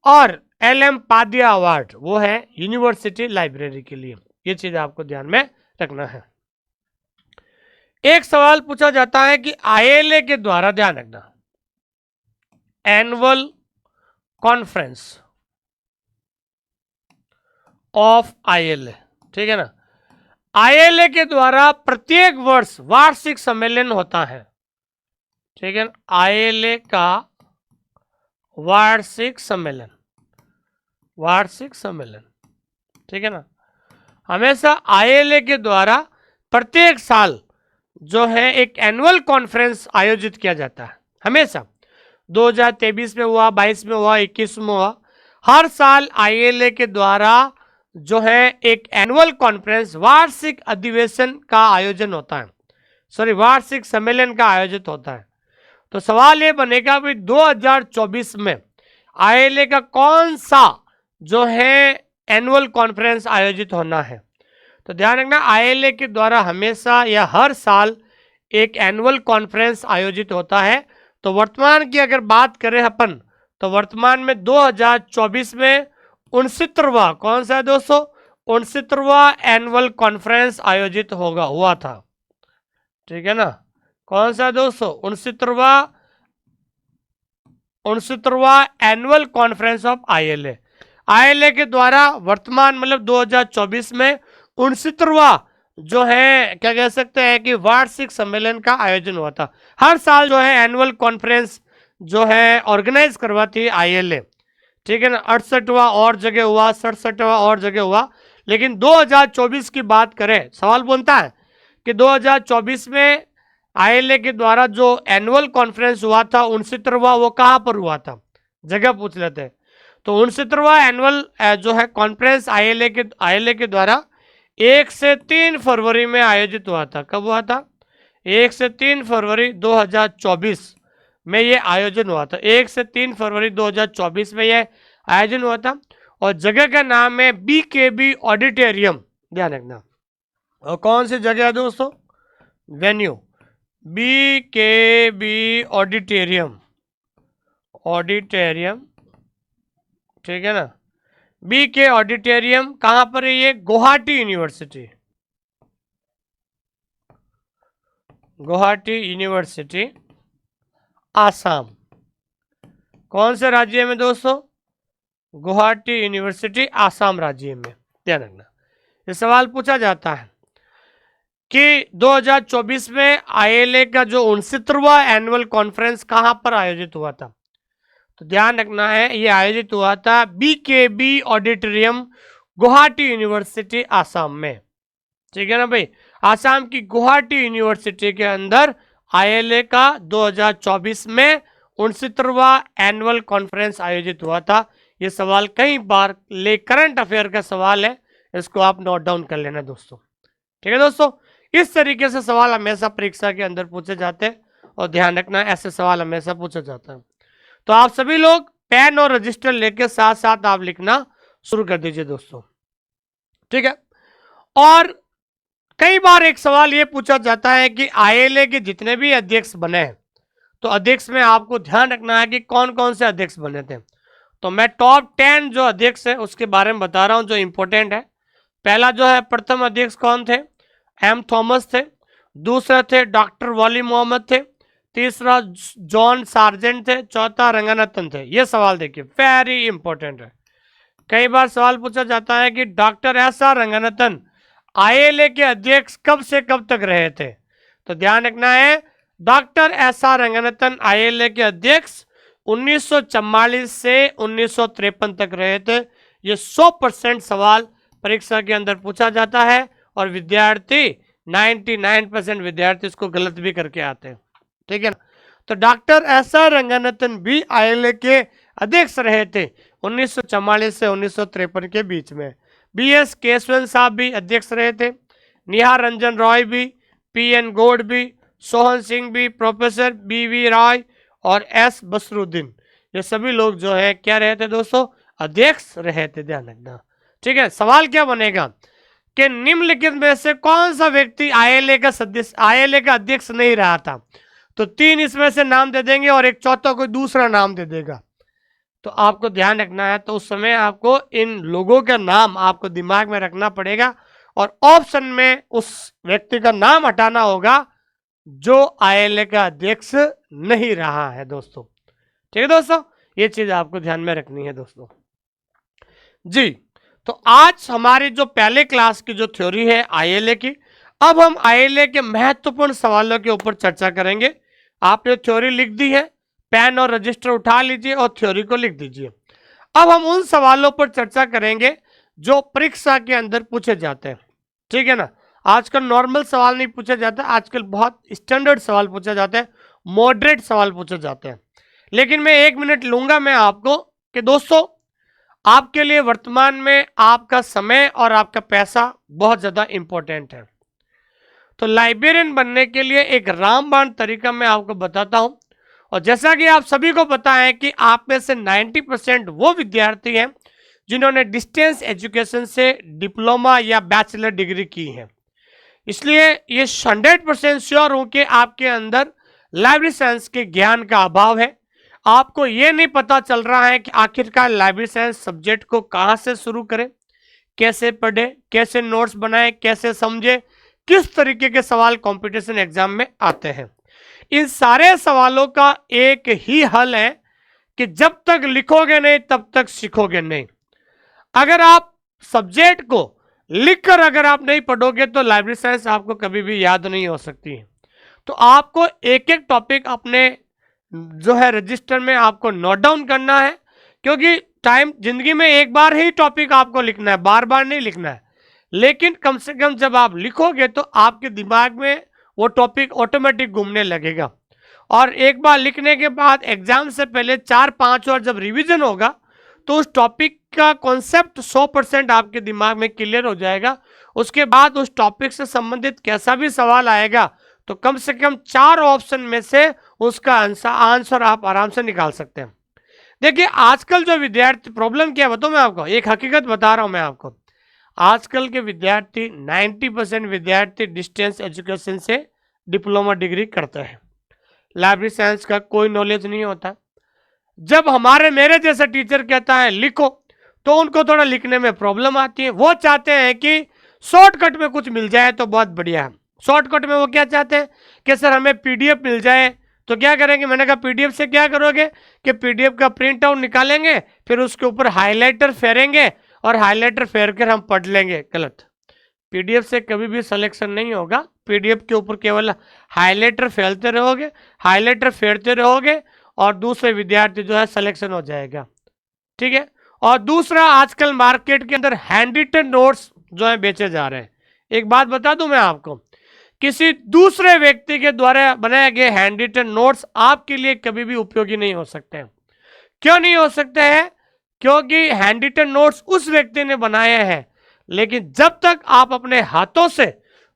और एलएम पादिया अवार्ड वो है यूनिवर्सिटी लाइब्रेरी के लिए। ये चीज आपको ध्यान में रखना है। एक सवाल पूछा जाता है कि आईएलए के द्वारा, ध्यान रखना, एनुअल कॉन्फ्रेंस ऑफ आईएलए, ठीक है ना, आईएलए के द्वारा प्रत्येक वर्ष वार्षिक सम्मेलन होता है, ठीक है ना, आईएलए का वार्षिक सम्मेलन, ठीक है ना। हमेशा आईएलए के द्वारा प्रत्येक साल जो है एक एनुअल कॉन्फ्रेंस आयोजित किया जाता है, हमेशा 2023 में हुआ, 22 में हुआ, 21 में हुआ, हर साल आईएलए के द्वारा जो है एक एनुअल कॉन्फ्रेंस, वार्षिक अधिवेशन का आयोजन होता है, वार्षिक सम्मेलन का आयोजित होता है। तो सवाल ये बनेगा भी 2024 में आईएलए का कौन सा जो है एनुअल कॉन्फ्रेंस आयोजित होना है। तो ध्यान रखना, आईएलए के द्वारा हमेशा या हर साल एक एनुअल कॉन्फ्रेंस आयोजित होता है। तो वर्तमान की अगर बात करें अपन, तो वर्तमान में 2024 में 69वां, कौन सा है दोस्तों, 69वां एनुअल कॉन्फ्रेंस आयोजित हुआ था, ठीक है ना। कौन सा दोस्तों? 69वां annual conference of ILA. ILA के द्वारा वर्तमान मतलब 2024 में 69वां जो है क्या कह सकते हैं कि वार्षिक सम्मेलन का आयोजन हुआ था। हर साल जो है एनुअल कॉन्फ्रेंस जो है ऑर्गेनाइज करवाती है आईएलए, ठीक है ना। 68वां और जगह हुआ, 67वां और जगह हुआ, लेकिन 2024 की बात करें, सवाल बनता है कि 2024 में आईएलए के द्वारा जो एनुअल कॉन्फ्रेंस हुआ था 69वां, वो कहाँ पर हुआ था? जगह पूछ लेते हैं। तो 69वां एनुअल जो है कॉन्फ्रेंस आईएलए के द्वारा 1 से 3 फरवरी में आयोजित हुआ था। कब हुआ था? 1 से 3 फरवरी 2024 में ये आयोजन हुआ था। 1 से 3 फरवरी 2024 में ये आयोजन हुआ था और जगह का नाम है बीकेबी ऑडिटोरियम, ध्यान रखना। और कौन सी जगह है दोस्तों? वेन्यू बीकेबी ऑडिटोरियम, ठीक है ना। बीके ऑडिटोरियम कहां पर है? ये गुवाहाटी यूनिवर्सिटी आसाम। कौन से राज्य में दोस्तों? गुवाहाटी यूनिवर्सिटी आसाम राज्य में, ध्यान रखना। ये सवाल पूछा जाता है कि 2024 में आईएलए का जो 69वां एनुअल कॉन्फ्रेंस कहां पर आयोजित हुआ था? तो ध्यान रखना है, ये आयोजित हुआ था BKB auditorium, Guwahati university Assam में, ठीक है ना भाई। आसाम की गुवाहाटी यूनिवर्सिटी के अंदर आईएलए का 2024 में 69वां एनुअल कॉन्फ्रेंस आयोजित हुआ था। ये सवाल कई बार करंट अफेयर का सवाल है, इसको आप नोट डाउन कर लेना दोस्तों, ठीक है दोस्तों। इस तरीके से सवाल हमेशा परीक्षा के अंदर पूछे जाते हैं और ध्यान रखना ऐसे सवाल हमेशा पूछा जाता है। तो आप सभी लोग पेन और रजिस्टर लेके साथ साथ आप लिखना शुरू कर दीजिए दोस्तों, ठीक है। और कई बार एक सवाल ये पूछा जाता है कि आईएलए के जितने भी अध्यक्ष बने हैं, तो अध्यक्ष में आपको ध्यान रखना है कि कौन कौन से अध्यक्ष बने थे। तो मैं टॉप 10 जो अध्यक्ष है उसके बारे में बता रहा हूं जो इंपॉर्टेंट है। पहला जो है प्रथम अध्यक्ष कौन थे? एम थॉमस थे। दूसरे थे डॉक्टर वली मोहम्मद थे। तीसरा जॉन सार्जेंट थे। चौथा रंगनाथन थे। ये सवाल देखिए वेरी इंपॉर्टेंट है। कई बार सवाल पूछा जाता है कि डॉक्टर एस आर रंगनाथन आईएलए के अध्यक्ष कब से कब तक रहे थे? तो ध्यान रखना है, डॉक्टर एस आर रंगनाथन आईएलए के अध्यक्ष 1944 से 1953 तक रहे थे। ये 100% सवाल परीक्षा के अंदर पूछा जाता है और विद्यार्थी 99% विद्यार्थी इसको गलत भी करके आते हैं, ठीक है ना। तो डॉक्टर एस आर रंगनाथन भी आईएलए के अध्यक्ष रहे थे 1944 से 1953 के बीच में। बी एस केशवन साहब भी अध्यक्ष रहे थे। निहार रंजन रॉय भी, पी एन गौड़ भी, सोहन सिंह भी, प्रोफेसर बी वी राय और एस बसरुद्दीन, ये सभी लोग जो है क्या रहे थे दोस्तों? अध्यक्ष रहे थे, ध्यान रखना, ठीक है। सवाल क्या बनेगा कि निम्नलिखित में से कौन सा व्यक्ति आईएलए का अध्यक्ष नहीं रहा था? तो 3 इसमें से नाम दे देंगे और एक चौथा कोई दूसरा नाम दे देगा। तो आपको ध्यान रखना है, तो उस समय आपको इन लोगों का नाम आपको दिमाग में रखना पड़ेगा और ऑप्शन में उस व्यक्ति का नाम हटाना होगा जो आईएलए का अध्यक्ष नहीं रहा है दोस्तों, ठीक है दोस्तों। ये चीज आपको ध्यान में रखनी है दोस्तों जी। तो आज हमारी जो पहले क्लास की जो थ्योरी है आईएलए की, अब हम आईएलए के महत्वपूर्ण सवालों के ऊपर चर्चा करेंगे। आपने थ्योरी लिख दी है, पेन और रजिस्टर उठा लीजिए और थ्योरी को लिख दीजिए। अब हम उन सवालों पर चर्चा करेंगे जो परीक्षा के अंदर पूछे जाते हैं, ठीक है ना। आजकल नॉर्मल सवाल नहीं पूछा जाता, आजकल बहुत स्टैंडर्ड सवाल पूछे जाते हैं, मॉडरेट सवाल पूछे जाते हैं। लेकिन मैं 1 मिनट लूंगा मैं आपको कि दोस्तों आपके लिए वर्तमान में आपका समय और आपका पैसा बहुत ज्यादा इंपॉर्टेंट है। तो लाइब्रेरियन बनने के लिए एक रामबाण तरीका मैं आपको बताता हूं। और जैसा कि आप सभी को पता है कि आप में से 90% वो विद्यार्थी हैं जिन्होंने डिस्टेंस एजुकेशन से डिप्लोमा या बैचलर डिग्री की है, इसलिए ये 100% श्योर हूं कि आपके अंदर लाइब्रेरी साइंस के ज्ञान का अभाव है। आपको ये नहीं पता चल रहा है कि आखिरकार लाइब्रेरी साइंस सब्जेक्ट को कहां से शुरू करें, कैसे पढ़े, कैसे नोट्स बनाए, कैसे समझे, किस तरीके के सवाल कंपटीशन एग्जाम में आते हैं। इन सारे सवालों का एक ही हल है कि जब तक लिखोगे नहीं तब तक सीखोगे नहीं। अगर आप सब्जेक्ट को लिखकर अगर आप नहीं पढ़ोगे तो लाइब्रेरी साइंस आपको कभी भी याद नहीं हो सकती है। तो आपको एक एक टॉपिक अपने जो है रजिस्टर में आपको नोट डाउन करना है, क्योंकि टाइम जिंदगी में एक बार ही टॉपिक आपको लिखना है, बार बार नहीं लिखना है। लेकिन कम से कम जब आप लिखोगे तो आपके दिमाग में वो टॉपिक ऑटोमेटिक घूमने लगेगा, और एक बार लिखने के बाद एग्जाम से पहले 4-5 और जब रिवीजन होगा तो उस टॉपिक का कॉन्सेप्ट 100% आपके दिमाग में क्लियर हो जाएगा। उसके बाद उस टॉपिक से संबंधित कैसा भी सवाल आएगा तो कम से कम 4 ऑप्शन में से उसका आंसर आप आराम से निकाल सकते हैं। देखिए आजकल जो विद्यार्थी, प्रॉब्लम क्या है बताऊं मैं आपको, एक हकीकत बता रहा हूं मैं आपको। आजकल के विद्यार्थी 90% विद्यार्थी डिस्टेंस एजुकेशन से डिप्लोमा डिग्री करते हैं। लाइब्रेरी साइंस का कोई नॉलेज नहीं होता। जब हमारे मेरे जैसा टीचर कहता है लिखो तो उनको थोड़ा लिखने में प्रॉब्लम आती है। वो चाहते हैं कि शॉर्टकट में कुछ मिल जाए तो बहुत बढ़िया है। शॉर्टकट में वो क्या चाहते हैं कि सर हमें पीडीएफ मिल जाए, तो क्या करेंगे? मैंने कहा पीडीएफ से क्या करोगे कि पीडीएफ का प्रिंट आउट निकालेंगे, फिर उसके ऊपर हाईलाइटर फेरेंगे और हाईलाइटर फेर कर हम पढ़ लेंगे। गलत। पीडीएफ से कभी भी सिलेक्शन नहीं होगा। पीडीएफ के ऊपर केवल हाईलाइटर फैलते रहोगे, हाईलाइटर फेरते रहोगे और दूसरे विद्यार्थी जो है सिलेक्शन हो जाएगा। ठीक है। और दूसरा, आजकल मार्केट के अंदर हैंड रिटन नोट्स जो है बेचे जा रहे हैं। एक बात बता दूं मैं आपको, किसी दूसरे व्यक्ति के द्वारा बनाए गए हैंड रिटन नोट्स आपके लिए कभी भी उपयोगी नहीं हो सकते हैं। क्यों नहीं हो सकते हैं? क्योंकि हैंड रिटन नोट्स उस व्यक्ति ने बनाए हैं, लेकिन जब तक आप अपने हाथों से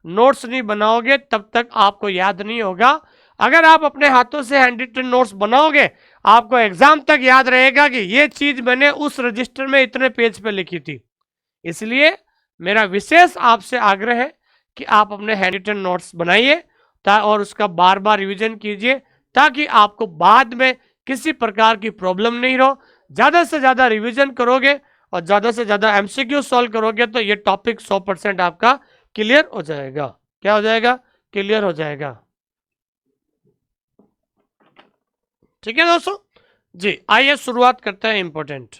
नोट्स नहीं बनाओगे तब तक आपको याद नहीं होगा। अगर आप अपने हाथों से हैंड रिटन नोट्स बनाओगे आपको एग्जाम तक याद रहेगा कि ये चीज मैंने उस रजिस्टर में इतने पेज पे लिखी थी। इसलिए मेरा विशेष आपसे आग्रह है कि आप अपने हैंड रिटन नोट्स बनाइए और उसका बार बार रिवीजन कीजिए, ताकि आपको बाद में किसी प्रकार की प्रॉब्लम नहीं हो। ज़्यादा से ज़्यादा रिवीजन करोगे और ज़्यादा से ज़्यादा एमसीक्यू सॉल्व करोगे तो ये टॉपिक 100% आपका क्लियर हो जाएगा। क्या हो जाएगा? क्लियर हो जाएगा। ठीक है दोस्तों जी, आइए शुरुआत करते हैं इंपॉर्टेंट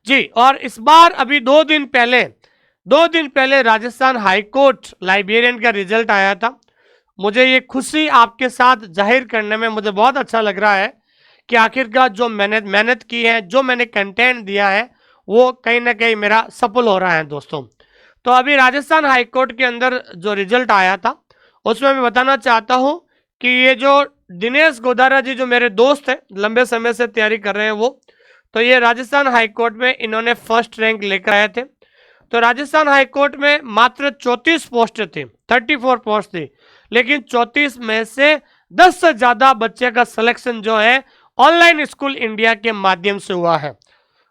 जी। और इस बार अभी 2 दिन पहले राजस्थान हाईकोर्ट लाइब्रेरियन का रिजल्ट आया था। मुझे ये खुशी आपके साथ जाहिर करने में मुझे बहुत अच्छा लग रहा है कि आखिरकार जो मेहनत की है, जो मैंने कंटेंट दिया है, वो कहीं ना कहीं मेरा सफल हो रहा है दोस्तों। तो अभी राजस्थान हाईकोर्ट के अंदर जो रिजल्ट आया था उसमें मैं बताना चाहता हूँ कि ये जो दिनेश गोदारा जी जो मेरे दोस्त हैं, लंबे समय से तैयारी कर रहे हैं वो, तो ये राजस्थान हाईकोर्ट में इन्होंने फर्स्ट रैंक लेकर आए थे। तो राजस्थान हाईकोर्ट में मात्र 34 पोस्ट थी, 34 पोस्ट थी, लेकिन 34 में से 10 से ज्यादा बच्चे का सिलेक्शन जो है ऑनलाइन स्कूल इंडिया के माध्यम से हुआ है।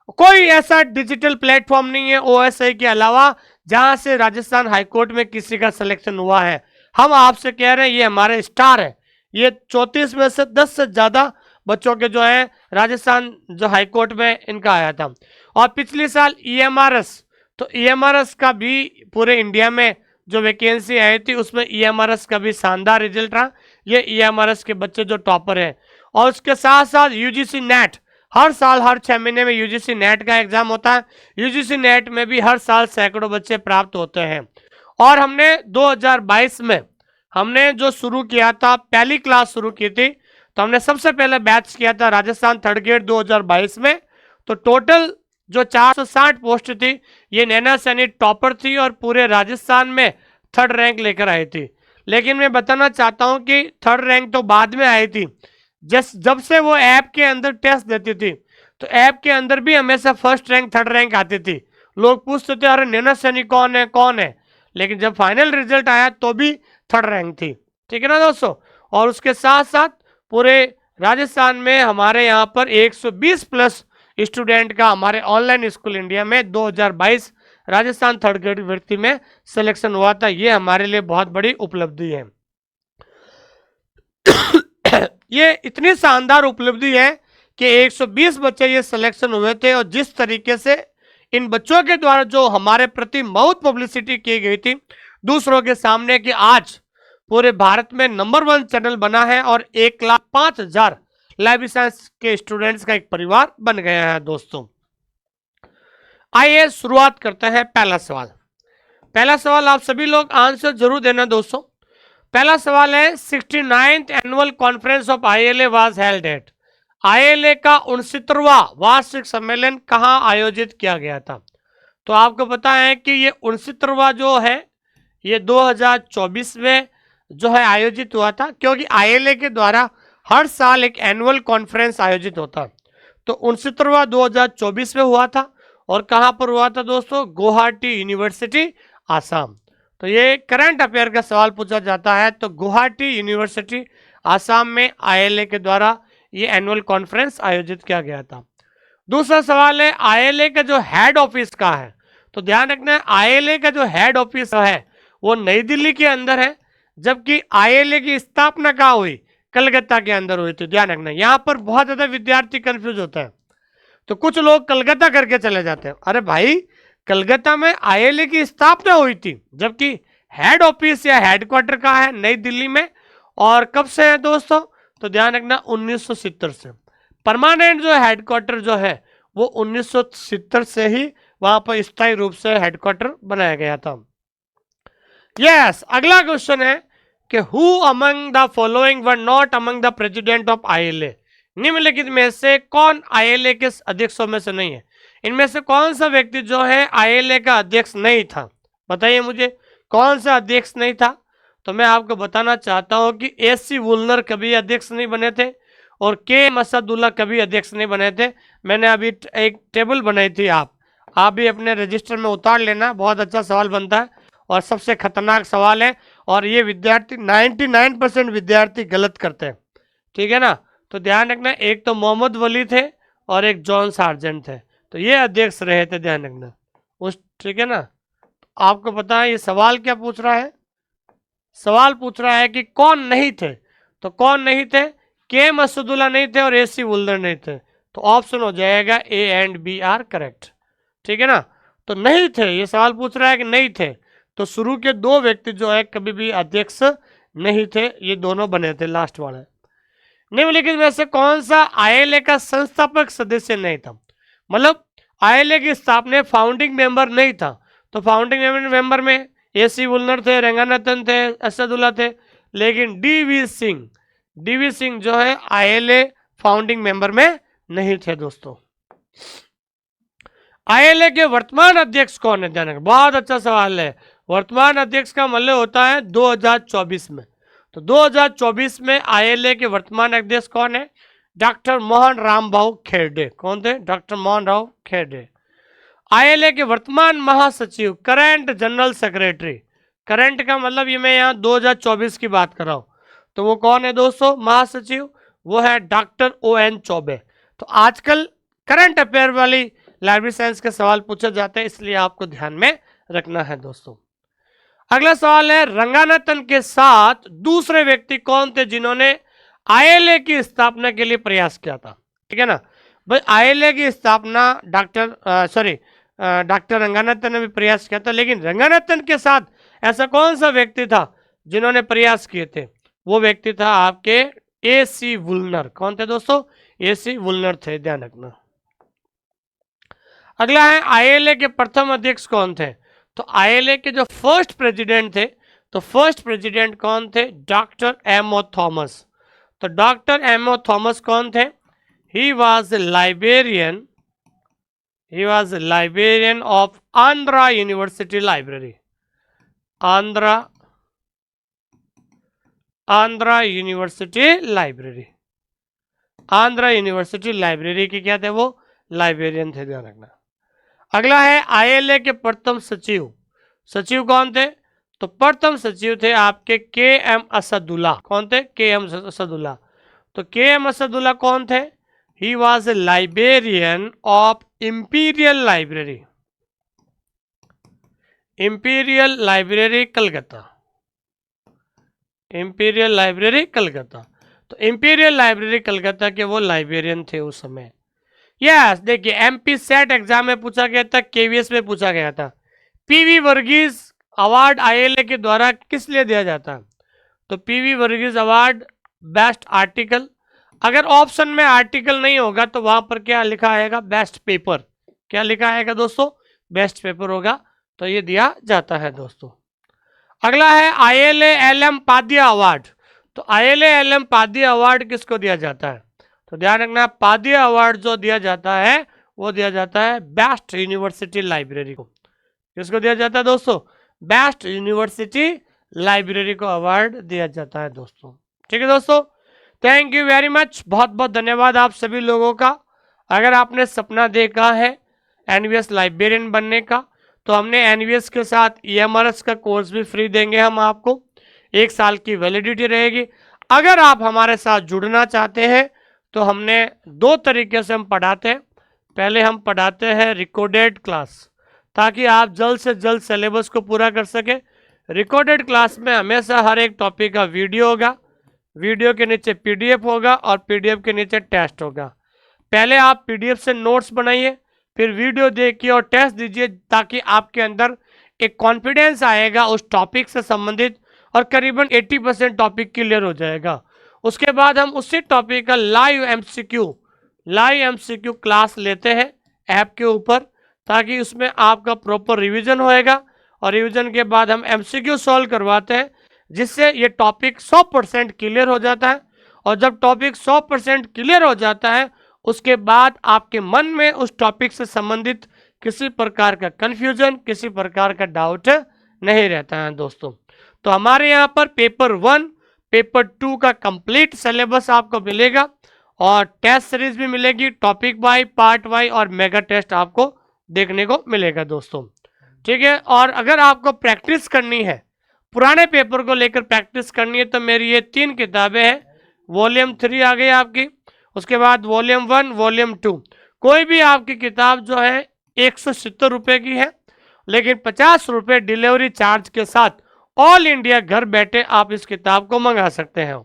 कोई ऐसा डिजिटल प्लेटफॉर्म नहीं है ओएसआई के अलावा जहां से राजस्थान हाईकोर्ट में किसी का सिलेक्शन हुआ है। हम आपसे कह रहे हैं ये हमारे स्टार है। ये 34 में से 10 से ज्यादा बच्चों के जो है राजस्थान जो हाईकोर्ट में इनका आया था। और पिछले साल ईएमआरएस, तो ईएमआरएस का भी पूरे इंडिया में जो वैकेंसी आई थी उसमें ईएमआरएस का भी शानदार रिजल्ट रहा। ये ईएमआरएस के बच्चे जो टॉपर हैं। और उसके साथ साथ यूजीसी नेट, हर साल हर 6 महीने में यूजीसी नेट का एग्जाम होता है। यूजीसी नेट में भी हर साल सैकड़ों बच्चे प्राप्त होते हैं। और हमने 2022 में हमने जो शुरू किया था, पहली क्लास शुरू की थी, तो हमने सबसे पहले बैच किया था राजस्थान थर्ड ग्रेड 2022 में। तो टोटल जो 460 पोस्ट थी ये नैना सैनी टॉपर थी और पूरे राजस्थान में थर्ड रैंक लेकर आई थी। लेकिन मैं बताना चाहता हूं कि थर्ड रैंक तो बाद में आई थी। जब से वो ऐप के अंदर टेस्ट देती थी तो ऐप के अंदर भी हमेशा फर्स्ट रैंक थर्ड रैंक आती थी। लोग पूछते थे अरे नैना सैनी कौन है, लेकिन जब फाइनल रिजल्ट आया तो भी थर्ड रैंक थी। ठीक है ना दोस्तों। और उसके साथ साथ पूरे राजस्थान में हमारे यहाँ पर 120 प्लस स्टूडेंट का हमारे ऑनलाइन स्कूल इंडिया में 2022 राजस्थान थर्ड ग्रेड व्यक्ति में सिलेक्शन हुआ था। ये हमारे लिए बहुत बड़ी उपलब्धि है। ये इतनी शानदार उपलब्धि है कि 120 बच्चे ये सिलेक्शन हुए थे। और जिस तरीके से इन बच्चों के द्वारा जो हमारे प्रति बहुत पब्लिसिटी की गई थी दूसरों के सामने कि आज पूरे भारत में नंबर 1 चैनल बना है और 1,05,000 लाइब्रेरी साइंस के स्टूडेंट्स का एक परिवार बन गया है दोस्तों। आइए शुरुआत करते हैं पहला सवाल। पहला सवाल आप सभी लोग आंसर जरूर देना दोस्तों। पहला सवाल है 69th annual conference of ILA was held at. ILA का 69वां वार्षिक सम्मेलन कहां आयोजित किया गया था? तो आपको पता है कि ये 69वां जो है ये 2024 में जो है आयोजित हुआ था, क्योंकि आईएलए के द्वारा हर साल एक एनुअल कॉन्फ्रेंस आयोजित होता। तो 69वां 2024 में हुआ था और कहां पर हुआ था दोस्तों? गुवाहाटी यूनिवर्सिटी, आसाम। तो ये करंट अफेयर का सवाल पूछा जाता है, तो गुवाहाटी यूनिवर्सिटी आसाम में आईएलए के द्वारा ये एनुअल कॉन्फ्रेंस आयोजित किया गया था। दूसरा सवाल है आईएलए का जो हेड ऑफिस कहाँ है? तो ध्यान रखना है आईएलए का जो हेड ऑफिस है वो नई दिल्ली के अंदर है, जबकि आईएलए की स्थापना कहाँ हुई? कलकत्ता के अंदर हुई थी। ध्यान रखना, यहाँ पर बहुत ज्यादा विद्यार्थी कंफ्यूज होता है। तो कुछ लोग कलकत्ता करके चले जाते हैं, अरे भाई कलकत्ता में आईएलए की स्थापना हुई थी, जबकि हेड ऑफिस या हेडक्वार्टर कहाँ है? नई दिल्ली में। और कब से है दोस्तों? तो ध्यान रखना 1970 से। परमानेंट जो हेडक्वार्टर जो है वो 1970 से ही वहां पर स्थायी रूप से हेडक्वार्टर बनाया गया था। यस, अगला क्वेश्चन है कि who among the following were not among the president of ILA. निम्नलिखित में से कौन आईएलए के अध्यक्षों में से नहीं है? इनमें से कौन सा व्यक्ति जो है आईएलए का अध्यक्ष नहीं था? बताइए मुझे, कौन सा अध्यक्ष नहीं था? तो मैं आपको बताना चाहता हूं कि एसी वुलनर कभी अध्यक्ष नहीं बने थे और के असदुल्ला कभी अध्यक्ष नहीं बने थे। मैंने अभी एक टेबल बनाई थी, आप भी अपने रजिस्टर में उतार लेना, बहुत अच्छा सवाल बनता है और सबसे खतरनाक सवाल है, और ये विद्यार्थी 99% विद्यार्थी गलत करते हैं, ठीक है ना। तो ध्यान रखना, एक तो मोहम्मद वली थे और एक जॉन सार्जेंट थे, तो ये अध्यक्ष रहे थे, ध्यान रखना उस, ठीक है ना। आपको पता है ये सवाल क्या पूछ रहा है? सवाल पूछ रहा है कि कौन नहीं थे, तो कौन नहीं थे? के असदुल्ला नहीं थे और एसी वुलनर नहीं थे, तो ऑप्शन हो जाएगा A and B are correct, ठीक है ना। तो नहीं थे, ये सवाल पूछ रहा है कि नहीं थे, तो शुरू के 2 व्यक्ति जो है कभी भी अध्यक्ष नहीं थे, ये दोनों बने थे लास्ट वाले। निम्नलिखित में से कौन सा आईएलए का संस्थापक सदस्य नहीं था? मतलब आईएलए की स्थापना फाउंडिंग मेंबर नहीं था, तो फाउंडिंग मेंबर में एसी वुलनर थे, रंगानाथन थे, असदुल्ला थे, लेकिन डीवी सिंह जो है आईएलए फाउंडिंग मेंबर में नहीं थे दोस्तों। आईएलए के वर्तमान अध्यक्ष कौन है? ध्यान रखना, बहुत अच्छा सवाल है। वर्तमान अध्यक्ष का मतलब होता है 2024 में, तो 2024 में आईएलए के वर्तमान अध्यक्ष कौन है? डॉक्टर मोहन रामभाऊ खेरडे। कौन थे? डॉक्टर मोहन राव खेरडे। आईएलए के वर्तमान महासचिव, करंट जनरल सेक्रेटरी, करंट का मतलब ये मैं यहाँ 2024 की बात कर रहा हूँ, तो वो कौन है दोस्तों महासचिव? वो है डॉक्टर ON चौबे। तो आजकल करंट अफेयर वाली लाइब्रेरी साइंस के सवाल पूछे जाते हैं, इसलिए आपको ध्यान में रखना है दोस्तों। अगला सवाल है रंगानाथन के साथ दूसरे व्यक्ति कौन थे जिन्होंने आईएलए की स्थापना के लिए प्रयास किया था? ठीक है ना भाई, आईएलए की स्थापना डॉक्टर रंगानाथन ने भी प्रयास किया था, लेकिन रंगानाथन के साथ ऐसा कौन सा व्यक्ति था जिन्होंने प्रयास किए थे? वो व्यक्ति था आपके एसी वुलनर। कौन थे दोस्तों? एसी वुलनर थे, ध्यान रखना। अगला है आईएलए के प्रथम अध्यक्ष कौन थे? तो आईएलए के जो फर्स्ट प्रेसिडेंट थे, तो फर्स्ट प्रेसिडेंट कौन थे? Doctor M.O. थॉमस। तो डॉक्टर M.O. थॉमस कौन थे? He was librarian of Andhra university library. Andhra university library के क्या थे? वो लाइब्रेरियन थे, ध्यान रखना। अगला है आईएलए के प्रथम सचिव कौन थे? तो प्रथम सचिव थे आपके KM असदुल्ला। कौन थे? KM असदुल्ला। तो KM असदुल्ला कौन थे? He was a librarian of imperial library Calcutta. Imperial library Calcutta. तो इंपीरियल लाइब्रेरी कलकत्ता के वो लाइब्रेरियन थे उस समय। यस, देखिए MP सेट एग्जाम में पूछा गया था, KVS में पूछा गया था। PV वर्गीस अवार्ड आईएलए के द्वारा किस लिए दिया जाता है? तो PV Varghese award best article. अगर ऑप्शन में आर्टिकल नहीं होगा तो वहां पर क्या लिखा आएगा, बेस्ट पेपर। क्या लिखा आएगा दोस्तों, बेस्ट पेपर होगा, तो ये दिया जाता है दोस्तों। अगला है ILA-LM पादिया अवार्ड। तो ILA-LM पादिया अवार्ड किसको दिया जाता है, तो ध्यान रखना, पादिया अवार्ड जो दिया जाता है वो दिया जाता है बेस्ट यूनिवर्सिटी लाइब्रेरी को। किसको दिया जाता है दोस्तों, बेस्ट यूनिवर्सिटी लाइब्रेरी को अवार्ड दिया जाता है दोस्तों। ठीक है दोस्तों, थैंक यू वेरी मच, बहुत बहुत धन्यवाद आप सभी लोगों का। अगर आपने सपना देखा है एनवीएस लाइब्रेरियन बनने का, तो हमने एनवीएस के साथ EMRS का कोर्स भी फ्री देंगे हम आपको, 1 साल की वैलिडिटी रहेगी। अगर आप हमारे साथ जुड़ना चाहते हैं तो हमने 2 तरीके से हम पढ़ाते हैं। पहले हम पढ़ाते हैं रिकॉर्डेड क्लास, ताकि आप जल्द से जल्द सिलेबस को पूरा कर सके। रिकॉर्डेड क्लास में हमेशा हर एक टॉपिक का वीडियो होगा, वीडियो के नीचे PDF होगा और PDF के नीचे टेस्ट होगा। पहले आप PDF से नोट्स बनाइए, फिर वीडियो देखिए और टेस्ट दीजिए, ताकि आपके अंदर एक कॉन्फिडेंस आएगा उस टॉपिक से संबंधित, और करीबन 80% टॉपिक क्लियर हो जाएगा। उसके बाद हम उसी टॉपिक का लाइव MCQ क्लास लेते हैं ऐप के ऊपर, ताकि उसमें आपका प्रॉपर रिवीजन होएगा, और रिवीजन के बाद हम MCQ सॉल्व करवाते हैं, जिससे ये टॉपिक 100% क्लियर हो जाता है। और जब टॉपिक 100% क्लियर हो जाता है, उसके बाद आपके मन में उस टॉपिक से संबंधित किसी प्रकार का कंफ्यूजन, किसी प्रकार का डाउट नहीं रहता है दोस्तों। तो हमारे यहाँ पर पेपर 1, पेपर 2 का कंप्लीट सिलेबस आपको मिलेगा, और टेस्ट सीरीज भी मिलेगी, टॉपिक वाइज, पार्ट वाइज और मेगा टेस्ट आपको देखने को मिलेगा दोस्तों। ठीक है, और अगर आपको प्रैक्टिस करनी है, पुराने पेपर को लेकर प्रैक्टिस करनी है, तो मेरी ये 3 किताबें हैं। वॉल्यूम 3 आ गई आपकी, उसके बाद वॉल्यूम 1, वॉल्यूम 2। कोई भी आपकी किताब जो है 170 रुपये की है, लेकिन 50 रुपये डिलीवरी चार्ज के साथ ऑल इंडिया घर बैठे आप इस किताब को मंगा सकते हैं।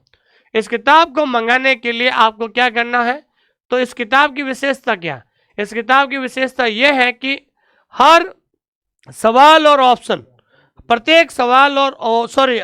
इस किताब को मंगाने के लिए आपको क्या करना है, तो इस किताब की विशेषता क्या, इस किताब की विशेषता यह है कि हर सवाल और ऑप्शन, प्रत्येक सवाल और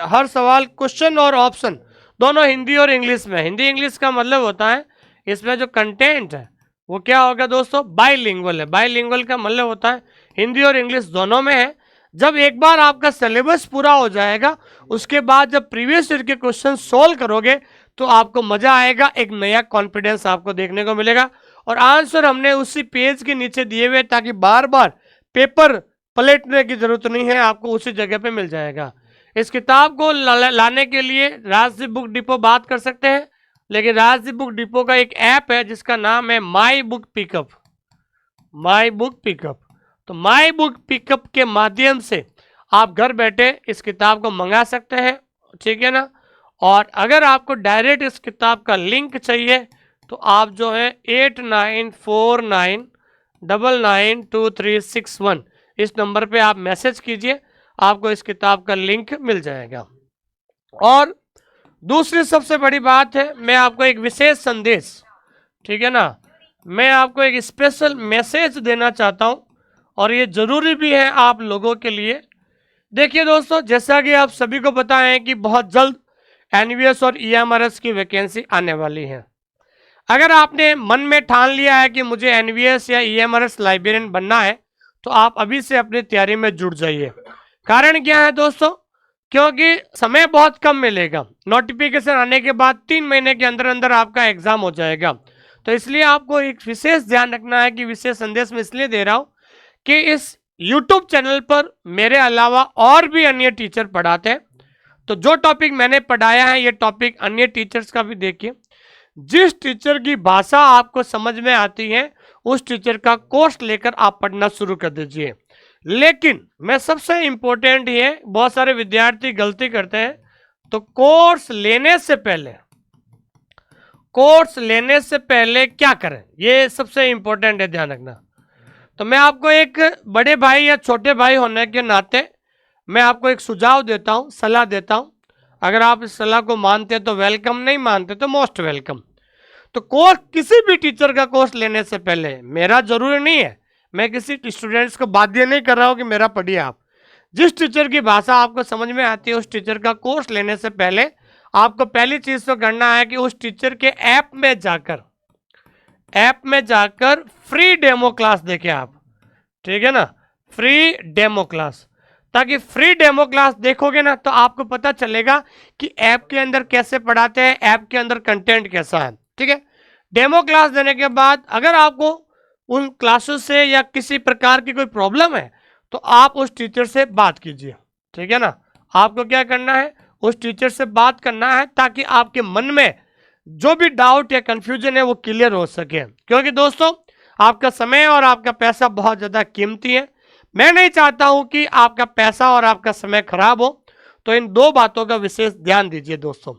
हर सवाल क्वेश्चन और ऑप्शन दोनों हिंदी और इंग्लिश में। हिंदी इंग्लिश का मतलब होता है, इसमें जो कंटेंट है वो क्या होगा दोस्तों, बाइलिंगुअल है। बाइलिंगुअल का मतलब होता है हिंदी और इंग्लिश दोनों में है। जब एक बार आपका सिलेबस पूरा हो जाएगा, उसके बाद जब प्रीवियस ईयर के क्वेश्चन सोल्व करोगे तो आपको मजा आएगा, एक नया कॉन्फिडेंस आपको देखने को मिलेगा। और आंसर हमने उसी पेज के नीचे दिए हुए, ताकि बार बार पेपर पलटने की जरूरत नहीं है, आपको उसी जगह पे मिल जाएगा। इस किताब को लाने के लिए राजदीप बुक डिपो बात कर सकते हैं, लेकिन राजदीप बुक डिपो का एक ऐप है जिसका नाम है माई बुक पिकअप। तो माई बुक पिकअप के माध्यम से आप घर बैठे इस किताब को मंगा सकते हैं, ठीक है ना। और अगर आपको डायरेक्ट इस किताब का लिंक चाहिए, तो आप जो है 8949992361 इस नंबर पे आप मैसेज कीजिए, आपको इस किताब का लिंक मिल जाएगा। और दूसरी सबसे बड़ी बात है, मैं आपको एक विशेष संदेश, ठीक है ना, मैं आपको एक स्पेशल मैसेज देना चाहता हूं, और ये जरूरी भी है आप लोगों के लिए। देखिए दोस्तों, जैसा कि आप सभी को पता है कि बहुत जल्द एनवीएस और EMRS की वैकेंसी आने वाली है। अगर आपने मन में ठान लिया है कि मुझे एनवीएस या EMRS लाइब्रेरियन बनना है, तो आप अभी से अपनी तैयारी में जुट जाइए। कारण क्या है दोस्तों, क्योंकि समय बहुत कम मिलेगा। नोटिफिकेशन आने के बाद 3 महीने के अंदर अंदर आपका एग्जाम हो जाएगा। तो इसलिए आपको एक विशेष ध्यान रखना है, कि विशेष संदेश मैं इसलिए दे रहा हूं कि इस YouTube चैनल पर मेरे अलावा और भी अन्य टीचर पढ़ाते हैं। तो जो टॉपिक मैंने पढ़ाया है, ये टॉपिक अन्य टीचर्स का भी देखिए। जिस टीचर की भाषा आपको समझ में आती है, उस टीचर का कोर्स लेकर आप पढ़ना शुरू कर दीजिए। लेकिन मैं सबसे इंपॉर्टेंट ये, बहुत सारे विद्यार्थी गलती करते हैं, तो कोर्स लेने से पहले क्या करें, ये सबसे इंपॉर्टेंट है, ध्यान रखना। तो मैं आपको एक बड़े भाई या छोटे भाई होने के नाते मैं आपको एक सुझाव देता हूं, सलाह देता हूं। अगर आप इस सलाह को मानते हैं तो वेलकम, नहीं मानते तो मोस्ट वेलकम। तो कोर्स, किसी भी टीचर का कोर्स लेने से पहले, मेरा जरूरी नहीं है, मैं किसी स्टूडेंट्स को बाध्य नहीं कर रहा हूं कि मेरा पढ़िए आप। जिस टीचर की भाषा आपको समझ में आती है, उस टीचर का कोर्स लेने से पहले आपको पहली चीज तो करना है कि उस टीचर के ऐप में जाकर फ्री डेमो क्लास देखें आप, ठीक है ना, फ्री डेमो क्लास। ताकि फ्री डेमो क्लास देखोगे ना तो आपको पता चलेगा कि ऐप के अंदर कैसे पढ़ाते हैं, ऐप के अंदर कंटेंट कैसा है, ठीक है। डेमो क्लास देने के बाद अगर आपको उन क्लासेस से या किसी प्रकार की कोई प्रॉब्लम है तो आप उस टीचर से बात कीजिए, ठीक है ना। आपको क्या करना है, उस टीचर से बात करना है ताकि आपके मन में जो भी डाउट या कंफ्यूजन है वो क्लियर हो सके। क्योंकि दोस्तों आपका समय और आपका पैसा बहुत ज़्यादा कीमती है। मैं नहीं चाहता हूं कि आपका पैसा और आपका समय खराब हो, तो इन दो बातों का विशेष ध्यान दीजिए दोस्तों,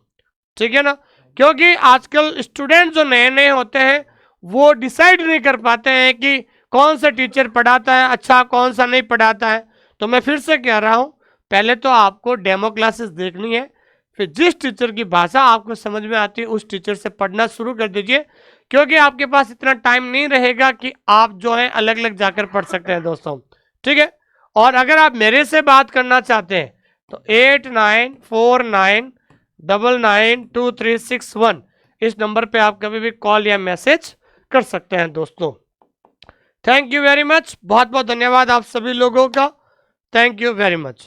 ठीक है ना। क्योंकि आजकल स्टूडेंट जो नए नए होते हैं वो डिसाइड नहीं कर पाते हैं कि कौन सा टीचर पढ़ाता है अच्छा, कौन सा नहीं पढ़ाता है। तो मैं फिर से कह रहा हूं, पहले तो आपको डेमो क्लासेस देखनी है, फिर जिस टीचर की भाषा आपको समझ में आती है उस टीचर से पढ़ना शुरू कर दीजिए। क्योंकि आपके पास इतना टाइम नहीं रहेगा कि आप जो है अलग अलग जाकर पढ़ सकते हैं दोस्तों, ठीक है। और अगर आप मेरे से बात करना चाहते हैं तो 8949992361 इस नंबर पे आप कभी भी कॉल या मैसेज कर सकते हैं दोस्तों। थैंक यू वेरी मच, बहुत बहुत धन्यवाद आप सभी लोगों का, थैंक यू वेरी मच।